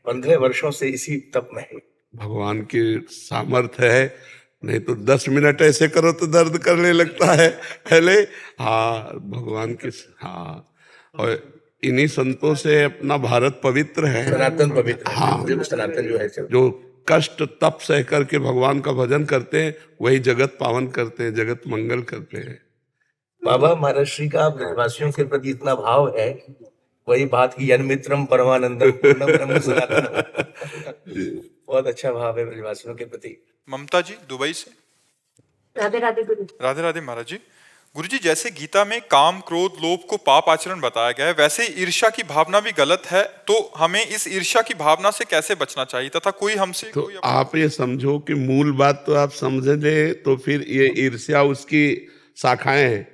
15 वर्षों से इसी तप में है। भगवान की सामर्थ्य है, नहीं तो 10 मिनट ऐसे करो तो दर्द करने लगता है पहले। हाँ, भगवान की, हाँ। और इन्हीं संतों से अपना भारत पवित्र है, सनातन पवित्र है। हाँ, सनातन जो है, जो कष्ट तप सह करके भगवान का भजन करते हैं, वही जगत पावन करते हैं, जगत मंगल करते हैं। बाबा महर्षि का ब्रजवासियों के प्रति इतना भाव है, वही बात की यन्मित्रम परमानंदम पूर्णम ब्रह्म सनातनम। बहुत अच्छा भाव है ब्रजवासियों के प्रति। ममता जी, दुबई से। राधे राधे गुरु। राधे राधे महाराज जी। गुरुजी, जैसे गीता में काम क्रोध लोभ को पाप आचरण बताया गया है, वैसे ही ईर्ष्या की भावना भी गलत है। तो हमें इस ईर्ष्या की भावना से कैसे बचना चाहिए, तथा कोई हमसे तो कोई आप ये समझो कि मूल बात तो आप समझ ले, तो फिर ये ईर्ष्या उसकी शाखाएं हैं।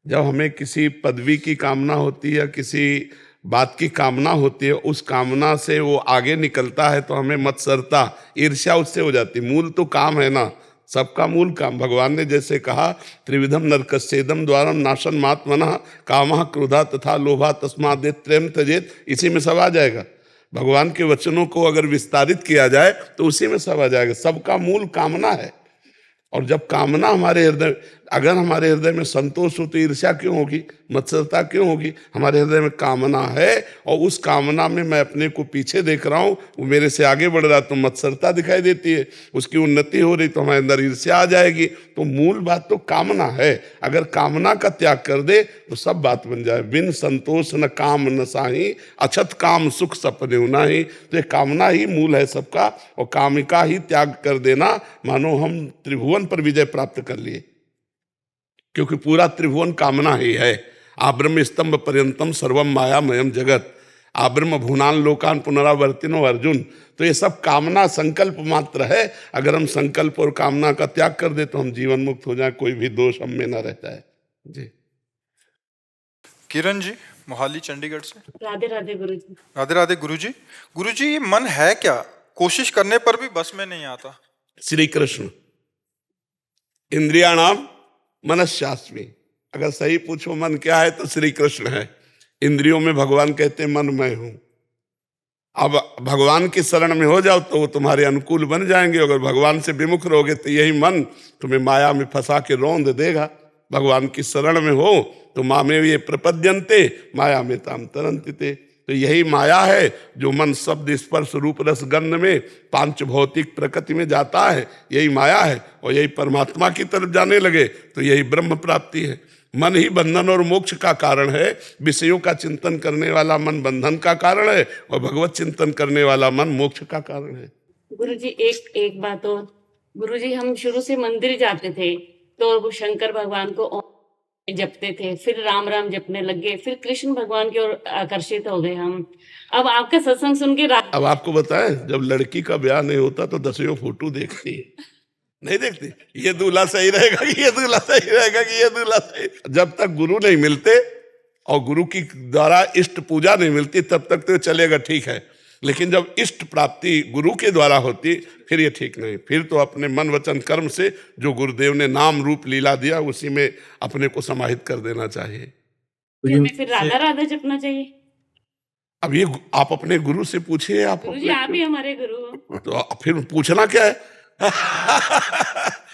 जब हमें किसी पदवी की कामना होती है या किसी बात की कामना होती है, उस कामना से वो आगे निकलता है तो हमें मत्सरता, ईर्ष्या उससे हो जाती। मूल तो काम है ना, सबका मूल काम। भगवान ने जैसे कहा, त्रिविधम नरकस्येदम द्वारम नाशन मात्मनः कामः क्रोधा तथा लोभा तस्मादेव त्रयं त्यजेत। इसी में सब आ जाएगा। भगवान के वचनों को अगर विस्तारित किया जाए तो उसी में सब आ जाएगा। सबका मूल कामना है। और जब कामना हमारे हृदय, अगर हमारे हृदय में संतोष हो तो ईर्ष्या क्यों होगी, मत्सरता क्यों होगी? हमारे हृदय में कामना है और उस कामना में मैं अपने को पीछे देख रहा हूँ, वो मेरे से आगे बढ़ रहा तो मत्सरता दिखाई देती है, उसकी उन्नति हो रही तो हमारे अंदर ईर्ष्या आ जाएगी। तो मूल बात तो कामना है। अगर कामना का त्याग कर दे तो सब बात बन जाए। बिन संतोष न काम न साही, अछत काम सुख सपने नाही। तो ये कामना ही मूल है सबका, और कामिका ही त्याग कर देना मानो हम त्रिभुवन पर विजय प्राप्त कर लिए, क्योंकि पूरा त्रिभुवन कामना ही है। आब्रह्म स्तंभ पर्यंतम सर्वम मायामयम जगत, आब्रह्म भुनान लोकान पुनरावर्तिनो अर्जुन। तो ये सब कामना संकल्प मात्र है। अगर हम संकल्प और कामना का त्याग कर दे तो हम जीवन मुक्त हो जाए, कोई भी दोष हम में न रह जाए। जी किरण जी, मोहाली चंडीगढ़ से। राधे राधे गुरु जी। राधे राधे गुरुजी। गुरुजी, ये मन है क्या? कोशिश करने पर भी बस में नहीं आता। श्री कृष्ण इंद्रियाणाम मनस्यास्मि। अगर सही पूछो मन क्या है तो श्री कृष्ण है। इंद्रियों में भगवान कहते हैं मन मैं हूं। अब भगवान की शरण में हो जाओ तो वो तुम्हारे अनुकूल बन जाएंगे। अगर भगवान से विमुख रहोगे तो यही मन तुम्हें माया में फंसा के रौंद देगा। भगवान की शरण में हो तो माँ में ये प्रपद्यन्ते माया में ताम तरन्ति ते। तो यही माया है जो मन शब्द स्पर्श रूप रस गंध में पांच भौतिक प्रकृति में जाता है, यही माया है। और यही परमात्मा की तरफ जाने लगे तो यही ब्रह्म प्राप्ति है। मन ही बंधन और मोक्ष का कारण है। विषयों का चिंतन करने वाला मन बंधन का कारण है और भगवत चिंतन करने वाला मन मोक्ष का कारण है। गुरु जी एक बात और, गुरु जी हम शुरू से मंदिर जाते थे तो वो शंकर भगवान को ओम जपते थे, फिर राम राम जपने लगे, फिर कृष्ण भगवान की ओर आकर्षित हो गए हम। अब आपका सत्संग सुन के अब आपको बताएं, जब लड़की का ब्याह नहीं होता तो 10 फोटो देखती है, नहीं देखती ये दूल्हा सही रहेगा कि ये दूल्हा सही रहेगा कि ये दूल्हा सही। जब तक गुरु नहीं मिलते और गुरु की द्वारा इष्ट पूजा नहीं मिलती तब तक तो चलेगा, ठीक है। लेकिन जब इष्ट प्राप्ति गुरु के द्वारा होती फिर ये ठीक नहीं। फिर तो अपने मन वचन कर्म से जो गुरुदेव ने नाम रूप लीला दिया उसी में अपने को समाहित कर देना चाहिए। हमें फिर राधा राधा जपना चाहिए। अब ये आप अपने गुरु से पूछिए। आप गुरु जी आप ही हमारे गुरु हो। तो फिर पूछना क्या है?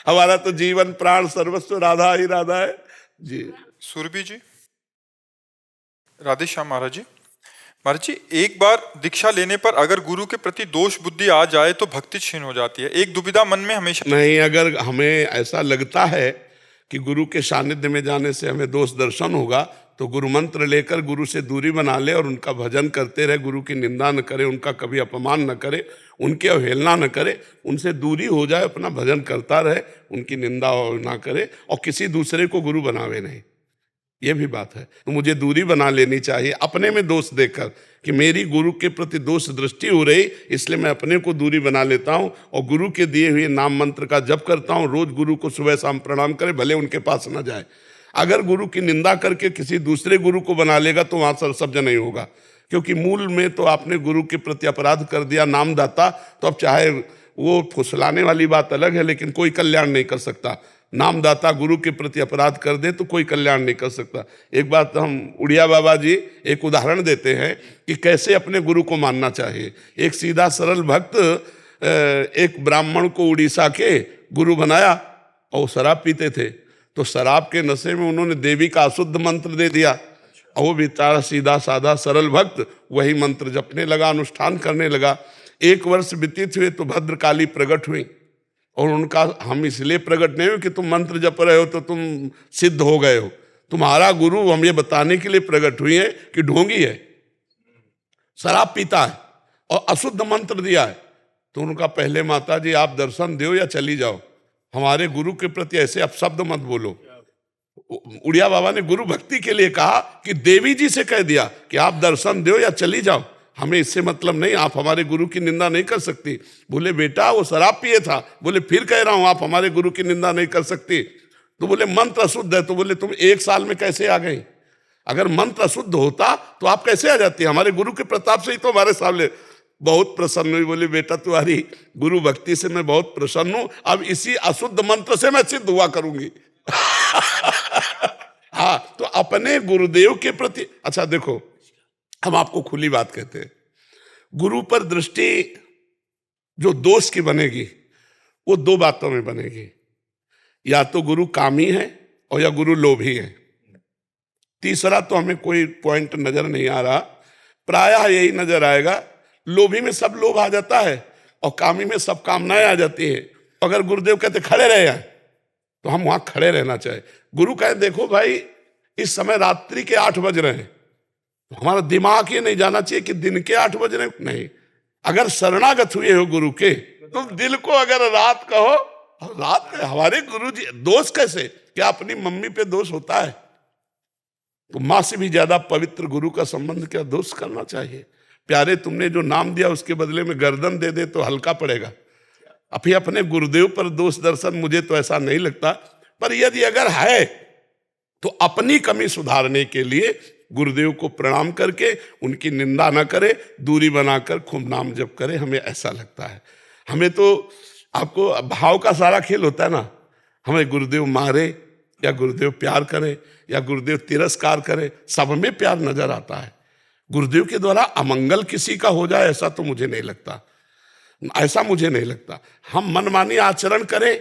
हमारा तो जीवन प्राण सर्वस्व राधा ही राधा है जी। सुरभि जी। राधे श्याम महाराज जी। महाराज जी, एक बार दीक्षा लेने पर अगर गुरु के प्रति दोष बुद्धि आ जाए तो भक्ति क्षीण हो जाती है। एक दुविधा मन में हमेशा नहीं, अगर हमें ऐसा लगता है कि गुरु के सानिध्य में जाने से हमें दोष दर्शन होगा तो गुरु मंत्र लेकर गुरु से दूरी बना ले और उनका भजन करते रहे। गुरु की निंदा न करे, उनका कभी अपमान न करे, उनकी अवहेलना न करे, उनसे दूरी हो जाए, अपना भजन करता रहे, उनकी निंदा ना करे और किसी दूसरे को गुरु बनावे नहीं। ये भी बात है। तो मुझे दूरी बना लेनी चाहिए अपने में दोष देखकर कि मेरी गुरु के प्रति दोष दृष्टि हो रही, इसलिए मैं अपने को दूरी बना लेता हूँ और गुरु के दिए हुए नाम मंत्र का जप करता हूँ। रोज गुरु को सुबह शाम प्रणाम करे, भले उनके पास न जाए। अगर गुरु की निंदा करके किसी दूसरे गुरु को बना लेगा तो वहाँ सरसब्ज नहीं होगा, क्योंकि मूल में तो आपने गुरु के प्रति अपराध कर दिया नामदाता। तो अब चाहे वो फुसलाने वाली बात अलग है, लेकिन कोई कल्याण नहीं कर सकता। नामदाता गुरु के प्रति अपराध कर दे तो कोई कल्याण नहीं कर सकता। एक बात हम उड़िया बाबा जी एक उदाहरण देते हैं कि कैसे अपने गुरु को मानना चाहिए। एक सीधा सरल भक्त एक ब्राह्मण को उड़ीसा के गुरु बनाया और शराब पीते थे। तो शराब के नशे में उन्होंने देवी का अशुद्ध मंत्र दे दिया और वो बेचारा सीधा साधा सरल भक्त वही मंत्र जपने लगा, अनुष्ठान करने लगा। 1 वर्ष व्यतीत हुए तो भद्रकाली प्रकट हुई और उनका हम इसलिए प्रकट नहीं हुए कि तुम मंत्र जप रहे हो तो तुम सिद्ध हो गए हो। तुम्हारा गुरु हम ये बताने के लिए प्रकट हुई है कि ढोंगी है, शराब पीता है और अशुद्ध मंत्र दिया है। तो उनका पहले माता जी आप दर्शन दो या चली जाओ, हमारे गुरु के प्रति ऐसे अपशब्द मत बोलो। उड़िया बाबा ने गुरु भक्ति के लिए कहा कि देवी जी से कह दिया कि आप दर्शन दो या चली जाओ, हमें इससे मतलब नहीं, आप हमारे गुरु की निंदा नहीं कर सकती। बोले बेटा वो शराब पिए था। बोले फिर कह रहा हूं आप हमारे गुरु की निंदा नहीं कर सकती। तो बोले मंत्र अशुद्ध है। तो बोले तुम 1 साल में कैसे आ गई? अगर मंत्र अशुद्ध होता तो आप कैसे आ जाती? हमारे गुरु के प्रताप से ही तो हमारे सामने। बहुत प्रसन्न हुई, बोले बेटा तुम्हारी गुरु भक्ति से मैं बहुत प्रसन्न हूं, अब इसी अशुद्ध मंत्र से मैं सिद्ध हुआ करूंगी। हाँ, तो अपने गुरुदेव के प्रति अच्छा देखो, हम आपको खुली बात कहते हैं, गुरु पर दृष्टि जो दोष की बनेगी वो 2 बातों में बनेगी। या तो गुरु कामी है और या गुरु लोभी हैं। तीसरा तो हमें कोई पॉइंट नजर नहीं आ रहा, प्रायः यही नजर आएगा, लोभी में सब लोभ आ जाता है और कामी में सब कामनाएं आ जाती है। अगर गुरुदेव कहते खड़े रहे हैं तो हम वहां खड़े रहना चाहिए। गुरु कहे देखो भाई इस समय रात्रि के 8 बज रहे हैं, तो हमारा दिमाग ये नहीं जाना चाहिए कि दिन के 8 बज रहे हैं। नहीं, अगर शरणागत हुए हो गुरु के, तो दिल को अगर रात कहो, रात हमारे गुरु जी, दोष कैसे, क्या अपनी मम्मी पे दोष होता है? तो माँ से भी ज्यादा पवित्र गुरु का संबंध क्या दोष करना चाहिए? प्यारे तुमने जो नाम दिया उसके बदले में गर्दन दे दे तो हल्का पड़ेगा। अभी अपने गुरुदेव पर दोष दर्शन मुझे तो ऐसा नहीं लगता, पर यदि अगर है तो अपनी कमी सुधारने के लिए गुरुदेव को प्रणाम करके उनकी निंदा न करे, दूरी बनाकर खूब नाम जप करे, हमें ऐसा लगता है। हमें तो आपको भाव का सारा खेल होता है ना, हमें गुरुदेव मारे या गुरुदेव प्यार करें या गुरुदेव तिरस्कार करें, सब में प्यार नजर आता है। गुरुदेव के द्वारा अमंगल किसी का हो जाए ऐसा तो मुझे नहीं लगता, ऐसा मुझे नहीं लगता। हम मनमानी आचरण करें,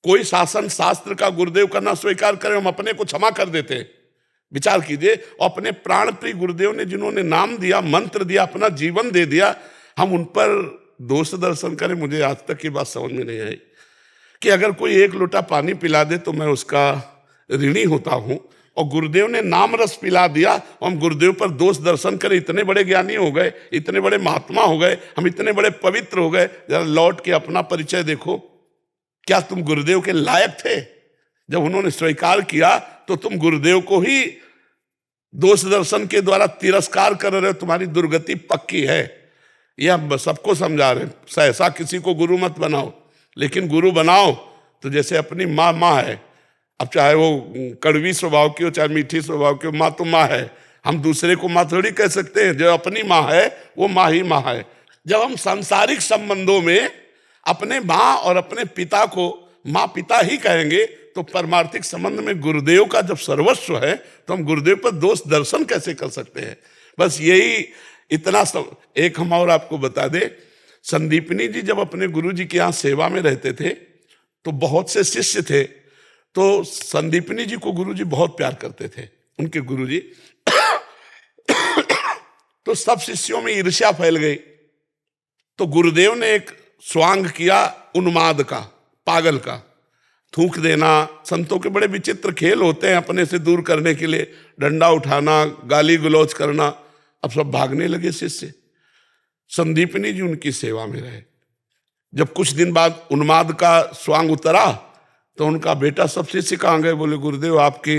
कोई शासन शास्त्र का गुरुदेव का ना स्वीकार करें, हम अपने को क्षमा कर देते हैं। विचार कीजिए, और अपने प्राण प्रिय गुरुदेव ने जिन्होंने नाम दिया, मंत्र दिया, अपना जीवन दे दिया, हम उन पर दोष दर्शन करें। मुझे आज तक ये बात समझ में नहीं आई कि अगर कोई 1 लोटा पानी पिला दे तो मैं उसका ऋणी होता हूं, और गुरुदेव ने नाम रस पिला दिया और हम गुरुदेव पर दोष दर्शन करें। इतने बड़े ज्ञानी हो गए, इतने बड़े महात्मा हो गए, हम इतने बड़े पवित्र हो गए, जरा लौट के अपना परिचय देखो। क्या तुम गुरुदेव के लायक थे? जब उन्होंने स्वीकार किया तो तुम गुरुदेव को ही दोष दर्शन के द्वारा तिरस्कार कर रहे हो, तुम्हारी दुर्गति पक्की है। यह हम सबको समझा रहे हैं, सहसा किसी को गुरु मत बनाओ, लेकिन गुरु बनाओ तो जैसे अपनी माँ है, अब चाहे वो कड़वी स्वभाव की हो चाहे मीठी स्वभाव की हो, माँ तो माँ है। हम दूसरे को माँ थोड़ी कह सकते हैं, जो अपनी माँ है वो माँ ही माँ है। जब हम सांसारिक संबंधों में अपने माँ और अपने पिता को माँ पिता ही कहेंगे, तो परमार्थिक संबंध में गुरुदेव का जब सर्वस्व है तो हम गुरुदेव पर दोष दर्शन कैसे कर सकते हैं? बस यही इतना सब। एक हम और आपको बता दे, संदीपनी जी जब अपने गुरु जी के यहाँ सेवा में रहते थे तो बहुत से शिष्य थे, तो संदीपनी जी को गुरुजी बहुत प्यार करते थे, उनके गुरुजी। तो सब शिष्यों में ईर्ष्या फैल गई, तो गुरुदेव ने एक स्वांग किया उन्माद का, पागल का, थूक देना। संतों के बड़े विचित्र खेल होते हैं अपने से दूर करने के लिए, डंडा उठाना, गाली गलौज करना। अब सब भागने लगे शिष्य, संदीपनी जी उनकी सेवा में रहे। जब कुछ दिन बाद उन्माद का स्वांग उतरा तो उनका बेटा सब शिष्य कहाँ गए? बोले गुरुदेव आपकी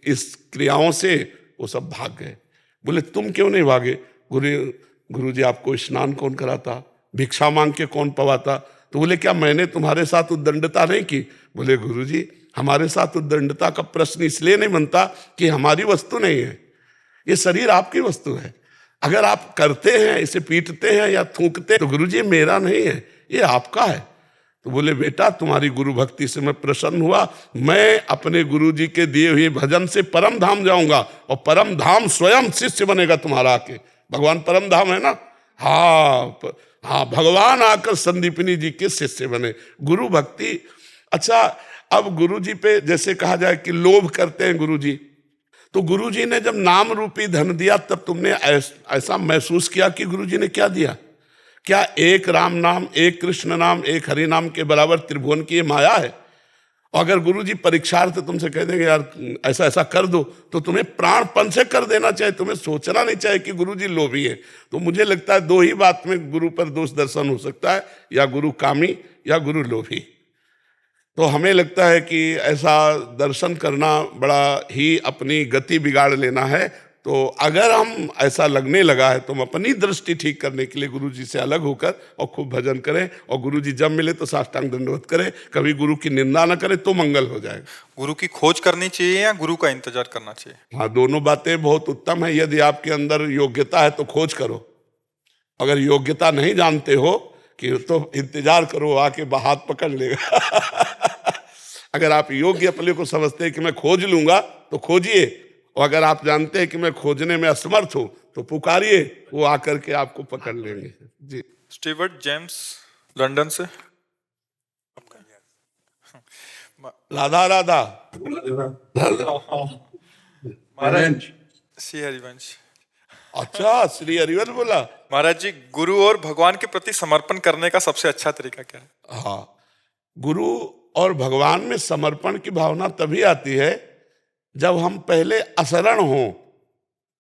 इस क्रियाओं से वो सब भाग गए। बोले तुम क्यों नहीं भागे? गुरुजी आपको स्नान कौन कराता, भिक्षा मांग के कौन पवाता? तो बोले क्या मैंने तुम्हारे साथ उद्दंडता नहीं की? बोले गुरुजी हमारे साथ उद्दंडता का प्रश्न इसलिए नहीं बनता कि हमारी वस्तु नहीं है, ये शरीर आपकी वस्तु है। अगर आप करते हैं, इसे पीटते हैं या थूकते, तो गुरुजी मेरा नहीं है, ये आपका है। तो बोले बेटा तुम्हारी गुरु भक्ति से मैं प्रसन्न हुआ, मैं अपने गुरु जी के दिए हुए भजन से परम धाम जाऊंगा, और परम धाम स्वयं शिष्य बनेगा तुम्हारा आके। भगवान परम धाम है ना? हाँ, भगवान आकर संदीपनी जी के शिष्य बने। गुरु भक्ति। अच्छा, अब गुरु जी पे जैसे कहा जाए कि लोभ करते हैं गुरु जी, तो गुरु जी ने जब नाम रूपी धन दिया तब तुमने ऐसा महसूस किया कि गुरु जी ने क्या दिया? क्या एक राम नाम, एक कृष्ण नाम, एक हरि नाम के बराबर त्रिभुवन की ये माया है? और अगर गुरुजी परीक्षार्थ तुमसे कह देंगे यार ऐसा ऐसा कर दो, तो तुम्हें प्राणपण से कर देना चाहिए, तुम्हें सोचना नहीं चाहिए कि गुरुजी लोभी है। तो मुझे लगता है 2 ही बात में गुरु पर दोष दर्शन हो सकता है, या गुरु कामी या गुरु लोभी। तो हमें लगता है कि ऐसा दर्शन करना बड़ा ही अपनी गति बिगाड़ लेना है। तो अगर हम ऐसा लगने लगा है तो हम अपनी दृष्टि ठीक करने के लिए गुरुजी से अलग होकर और खूब भजन करें, और गुरुजी जब मिले तो साष्टांग दंडवत करें, कभी गुरु की निंदा न करें तो मंगल हो जाएगा। गुरु की खोज करनी चाहिए या गुरु का इंतजार करना चाहिए? हाँ, दोनों बातें बहुत उत्तम है। यदि आपके अंदर योग्यता है तो खोज करो, अगर योग्यता नहीं जानते हो कि तो इंतजार करो, आके हाथ पकड़ लेगा। अगर आप योग्य अपने को समझते हैं कि मैं खोज लूंगा तो खोजिए, और अगर आप जानते हैं कि मैं खोजने में असमर्थ हूं तो पुकारिए, वो आकर के आपको पकड़ लेंगे। जी। स्टीवर्ट जेम्स लंदन से। राधा राधा। महाराज श्री हरिवंश। अच्छा, श्री हरिवंश बोला। महाराज जी, गुरु और भगवान के प्रति समर्पण करने का सबसे अच्छा तरीका क्या है? हाँ, गुरु और भगवान में समर्पण की भावना तभी आती है जब हम पहले अशरण हों,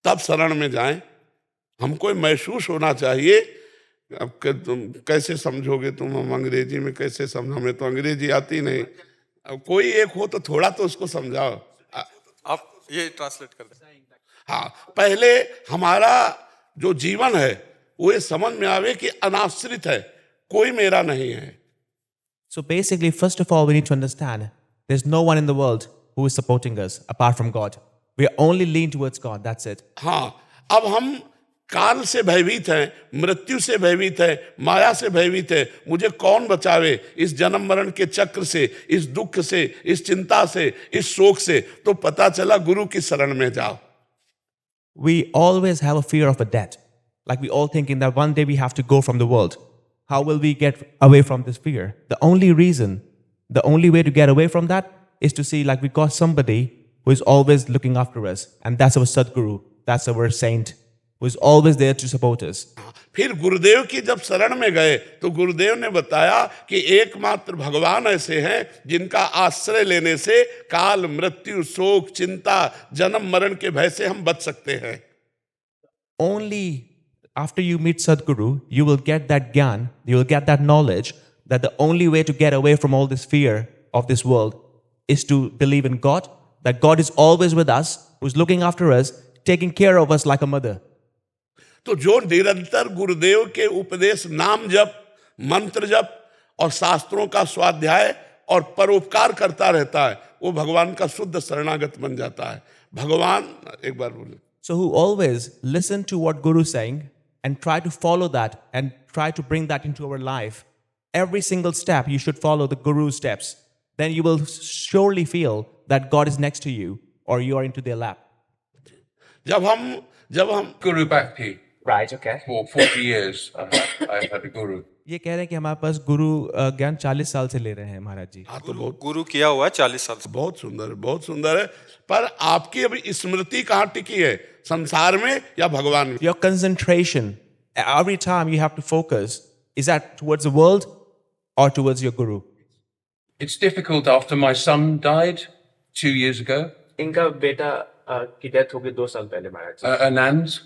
तब शरण में जाएं। हमको महसूस होना चाहिए। अब तुम कैसे समझोगे, तुम हम अंग्रेजी में कैसे समझो, हमें तो अंग्रेजी आती नहीं। अब कोई एक हो तो थोड़ा तो उसको समझाओ। आप ये ट्रांसलेट कर दें। हाँ, पहले हमारा जो जीवन है वो ये समझ में आवे कि अनाश्रित है, कोई मेरा नहीं है। So basically, first of all, we need to understand there's no one in the world who is supporting us apart from God. We are only lean towards God. That's it. हाँ, अब हम काल से भयभीत हैं, मृत्यु से भयभीत हैं, माया से भयभीत है। मुझे कौन बचावे इस जन्म मरण के चक्र से, इस दुख से, इस चिंता से, इस शोक से? तो पता चला गुरु की शरण में जाओ। We always have a fear of a death. Like we all thinking that one day we have to go from the world. How will we get away from this fear? The only reason, the only way to get away from that is to see like we got somebody who is always looking after us. And that's our Sadguru. That's our saint who is always there to support us. फिर गुरुदेव की जब शरण में गए तो गुरुदेव ने बताया कि एकमात्र भगवान ऐसे हैं जिनका आश्रय लेने से काल, मृत्यु, शोक, चिंता, जन्म मरण के भय से हम बच सकते हैं। Only after you meet Sadguru, you will get that gyan, you will get that knowledge that the only way to get away from all this fear of this world is to believe in God, that God is always with us, who's looking after us, taking care of us like a mother. तो जो निरंतर गुरुदेव के उपदेश, नाम जप, मंत्र जप और शास्त्रों का स्वाध्याय और परोपकार करता रहता है, वो भगवान का शुद्ध शरणागत बन जाता है। भगवान, एक बार बोले, So who always listen to what Guru is saying and try to follow that and try to bring that into our life. Every single step you should follow the Guru's steps. Then you will surely feel that God is next to you or you are into their lap. जब हम Guru Bhakti. Right, okay. For 40 years, I've had a guru. ये कह रहे हैं कि हमारे पास गुरु ज्ञान 40 साल से ले रहे हैं महाराज जी। हाँ, तो बहुत गुरु किया हुआ है 40 साल से। बहुत सुंदर है, बहुत सुंदर है। पर आपकी अभी स्मृति कहाँ टिकी है, संसार में या भगवान में? Your concentration, every time you have to focus, is that towards the world or towards your guru? It's difficult after my son died 2 years ago. इनका बेटा की डेथ हो गई 2 साल पहले महाराज जी। Anand,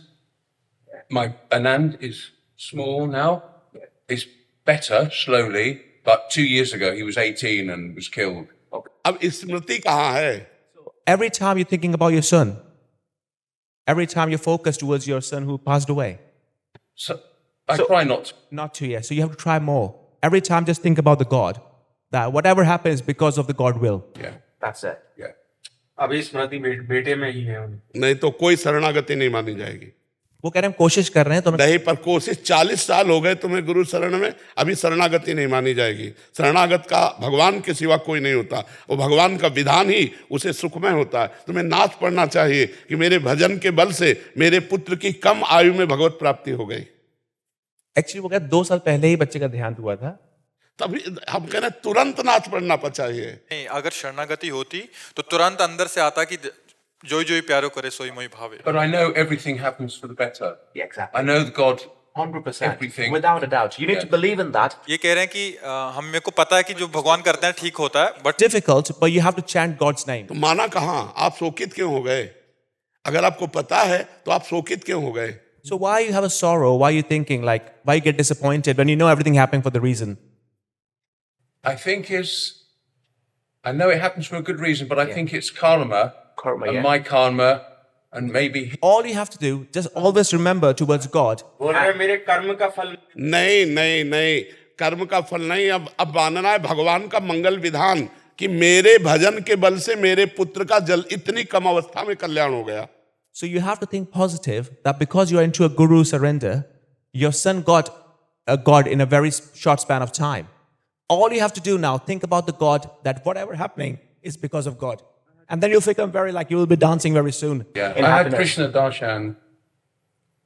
my Anand is small now. It's better slowly, but 2 years ago he was 18 and was killed. अब स्मृति कहाँ है? Every time you're thinking about your son, every time you're focused towards your son who passed away. So I try not. Not to, yeah. So you have to try more. Every time just think about the God. That whatever happens because of the God will. Yeah, That's it. yeah. अभी स्मृति बेटे में ही है। नहीं तो कोई शरणागति नहीं मानी जाएगी। वो कह रहे हैं हम कोशिश कर रहे हैं तो नहीं, पर कोशिश 40 साल हो गए तुम्हें गुरु शरण में, अभी शरणागति नहीं मानी जाएगी। शरणागत का भगवान के सिवा कोई नहीं होता, वो भगवान का विधान ही उसे सुखमय होता है। तुम्हें नाच पढ़ना चाहिए कि मेरे भजन के बल से मेरे पुत्र की कम आयु में भगवत प्राप्ति हो गई। एक्चुअली वो कहते 2 साल पहले ही बच्चे का देहांत हुआ था। तभी हम कह रहे तुरंत नाच पढ़ना चाहिए। नहीं, अगर शरणागति होती तो तुरंत अंदर से आता कि जोई जोई प्यारो करे सोई मोई भावे। But I know everything happens for the better. Yeah, exactly. I know the God 100%. Everything. Without a doubt. You need to believe in that. ये कह रहे हैं कि हम मेरे को पता है कि जो भगवान करते हैं ठीक होता है, but Difficult, but you have to chant God's name. तो माना कहाँ, आप शोकित क्यों हो गए? अगर आपको पता है तो आप शोकित क्यों हो गए? So why you have a sorrow? Why you thinking like why you get disappointed when you know everything happening for the reason? I think I know it happens for a good reason, but I think it's karma. Karma, and yeah. my karma, and maybe All you have to do, just always remember towards God. बोल रहे मेरे कर्म का फल। नहीं नहीं नहीं, कर्म का फल नहीं। अब मानना है भगवान का मंगल विधान कि मेरे भजन के बल से मेरे पुत्र का इतनी कम अवस्था में कल्याण हो गया। So you have to think positive that because you are into a guru surrender, your son got a God in a very short span of time. All you have to do now, think about the God that whatever happening is because of God. And then you'll become very like, you will be dancing very soon. yeah. In I had happiness. Krishna Darshan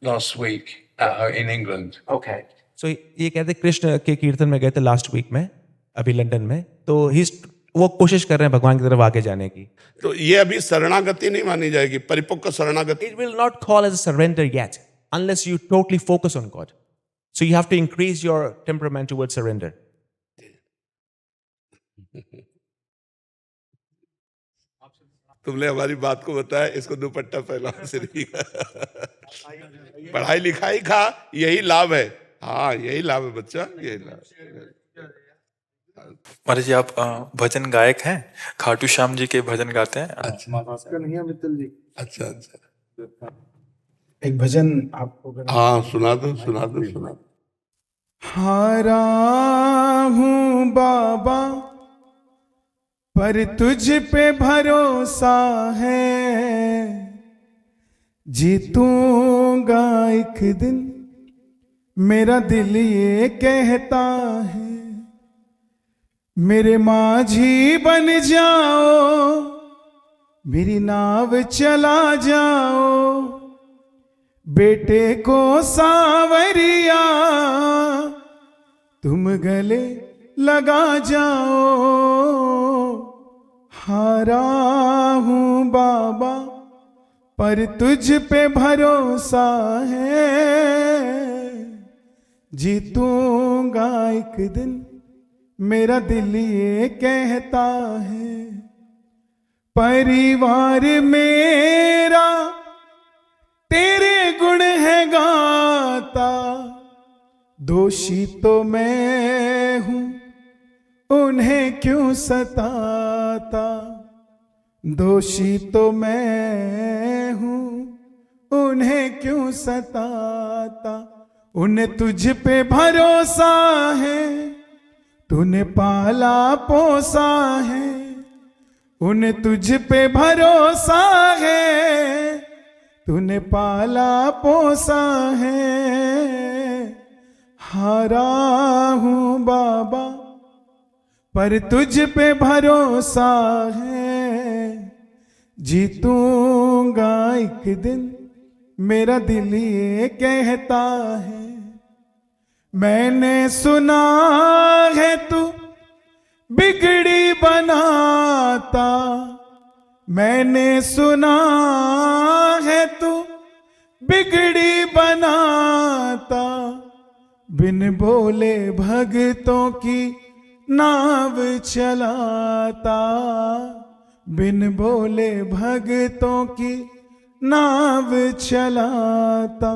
last week in England. Okay. So ये कहते कृष्ण के कीर्तन में गए थे last week में, अभी London में। तो he's वो कोशिश कर रहे हैं भगवान की तरफ आगे जाने की. तो ये अभी शरणागति नहीं मानी जाएगी, परिपक्व शरणागति. It will not call as a surrender yet unless you totally focus on God. So you have to increase your temperament towards surrender. तुमने हमारी बात को बताया, इसको दुपट्टा पहला से पढ़ाई लिखाई का यही लाभ है. हाँ, यही लाभ है बच्चा, यही लाभ. महाराज जी, आप भजन गायक हैं, खाटू श्याम जी के भजन गाते हैं. का नहीं है मित्तल जी। अच्छा अच्छा. एक भजन आपको हाँ, सुना दो सुना दो सुना दो. हारा हूँ बाबा पर तुझ पे भरोसा है, जीतूंगा एक दिन मेरा दिल ये कहता है, मेरे माझी बन जाओ, मेरी नाव चला जाओ, बेटे को सावरिया तुम गले लगा जाओ। हारा हूँ बाबा पर तुझ पे भरोसा है, जीतूंगा एक दिन मेरा दिल ये कहता है। परिवार मेरा तेरे गुण है गाता, दोषी तो मैं हूँ उन्हें क्यों सताता, दोषी तो मैं हूँ उन्हें क्यों सताता। उन्हें तुझ पे भरोसा है, तूने पाला पोसा है, उन्हें तुझ पे भरोसा है, तूने पाला पोसा है। हारा हूँ बाबा पर तुझ पे भरोसा है, जीतूंगा एक दिन मेरा दिल ये कहता है। मैंने सुना है तू बिगड़ी बनाता, मैंने सुना है तू बिगड़ी बनाता, बिन बोले भगतों की नाव चलाता, बिन बोले भगतों की नाव चलाता।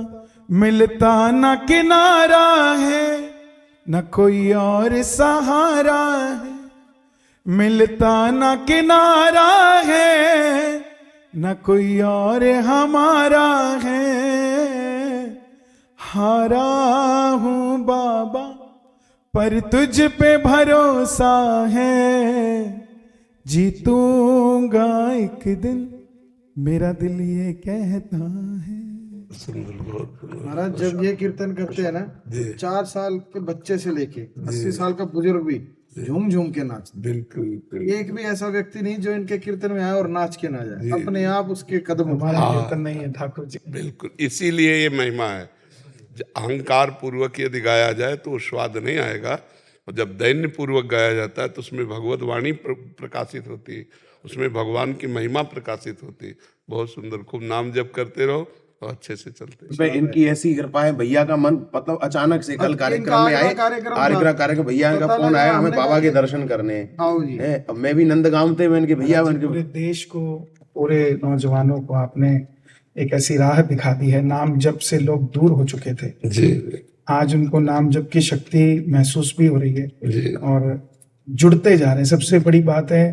मिलता न किनारा है न कोई और सहारा है, मिलता न किनारा है न कोई और हमारा है। हारा हूँ बाबा पर तुझ पे भरोसा है, जीतूंगा एक दिन मेरा दिल ये कहता है। महाराज जब ये कीर्तन करते हैं ना, 4 साल के बच्चे से लेके 80 साल का बुजुर्ग भी झूम झूम के नाचते। बिल्कुल एक भी ऐसा व्यक्ति नहीं जो इनके कीर्तन में आए और नाच के ना जाए, अपने आप उसके कदम उठाए। कीर्तन नहीं है ठाकुर जी। बिल्कुल, इसीलिए ये महिमा है। अहंकार पूर्वक यदि गाया जाए तो स्वाद नहीं आएगा, और जब दैन्य पूर्वक गाया जाता है तो उसमें भगवत वाणी प्रकाशित होती है, उसमें भगवान की महिमा प्रकाशित होती है। बहुत सुंदर, खूब नाम जप करते रहो और अच्छे से चलते। इनकी ऐसी कृपा है, भैया का मन मतलब अचानक से कल कार्यक्रम में आए, कार्यक्रम भैया का फोन आया, हमें बाबा के दर्शन करने हैं। मैं भी नंदगांव थे, मैं इनके भैया पूरे देश को, पूरे नौजवानों को आपने एक ऐसी राह दिखा दी है। नाम जप से लोग दूर हो चुके थे जी, आज उनको नाम जप की शक्ति महसूस भी हो रही है और जुड़ते जा रहे हैं। सबसे बड़ी बात है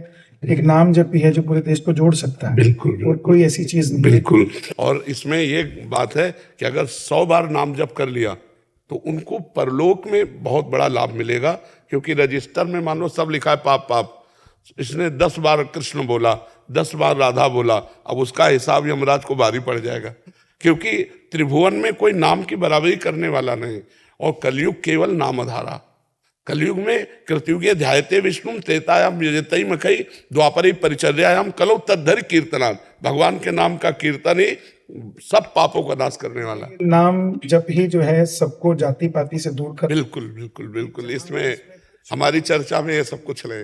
एक नाम जप ही है जो पूरे देश को जोड़ सकता है। बिल्कुल, और कोई ऐसी चीज नहीं। बिल्कुल। और इसमें ये बात है कि अगर 100 बार नाम जप कर लिया तो उनको परलोक में बहुत बड़ा लाभ मिलेगा, क्योंकि रजिस्टर में मान लो सब लिखा है पाप पाप, इसने 10 बार कृष्ण बोला, 10 बार राधा बोला, अब उसका हिसाब यमराज को भारी पड़ जाएगा, क्योंकि त्रिभुवन में कोई नाम की बराबरी करने वाला नहीं। और कलयुग केवल नाम आधारा, कलयुग में कृतयुगे ध्यायते विष्णु तेतायाम यजतई मखई द्वापरी परिचर्यायाम कलो तद्धरि कीर्तनात्। भगवान के नाम का कीर्तन ही सब पापों का नाश करने वाला। नाम जप ही जो है सबको जाति पाति से दूर कर। बिल्कुल बिल्कुल बिल्कुल, इसमें हमारी चर्चा में ये सब कुछ रहे।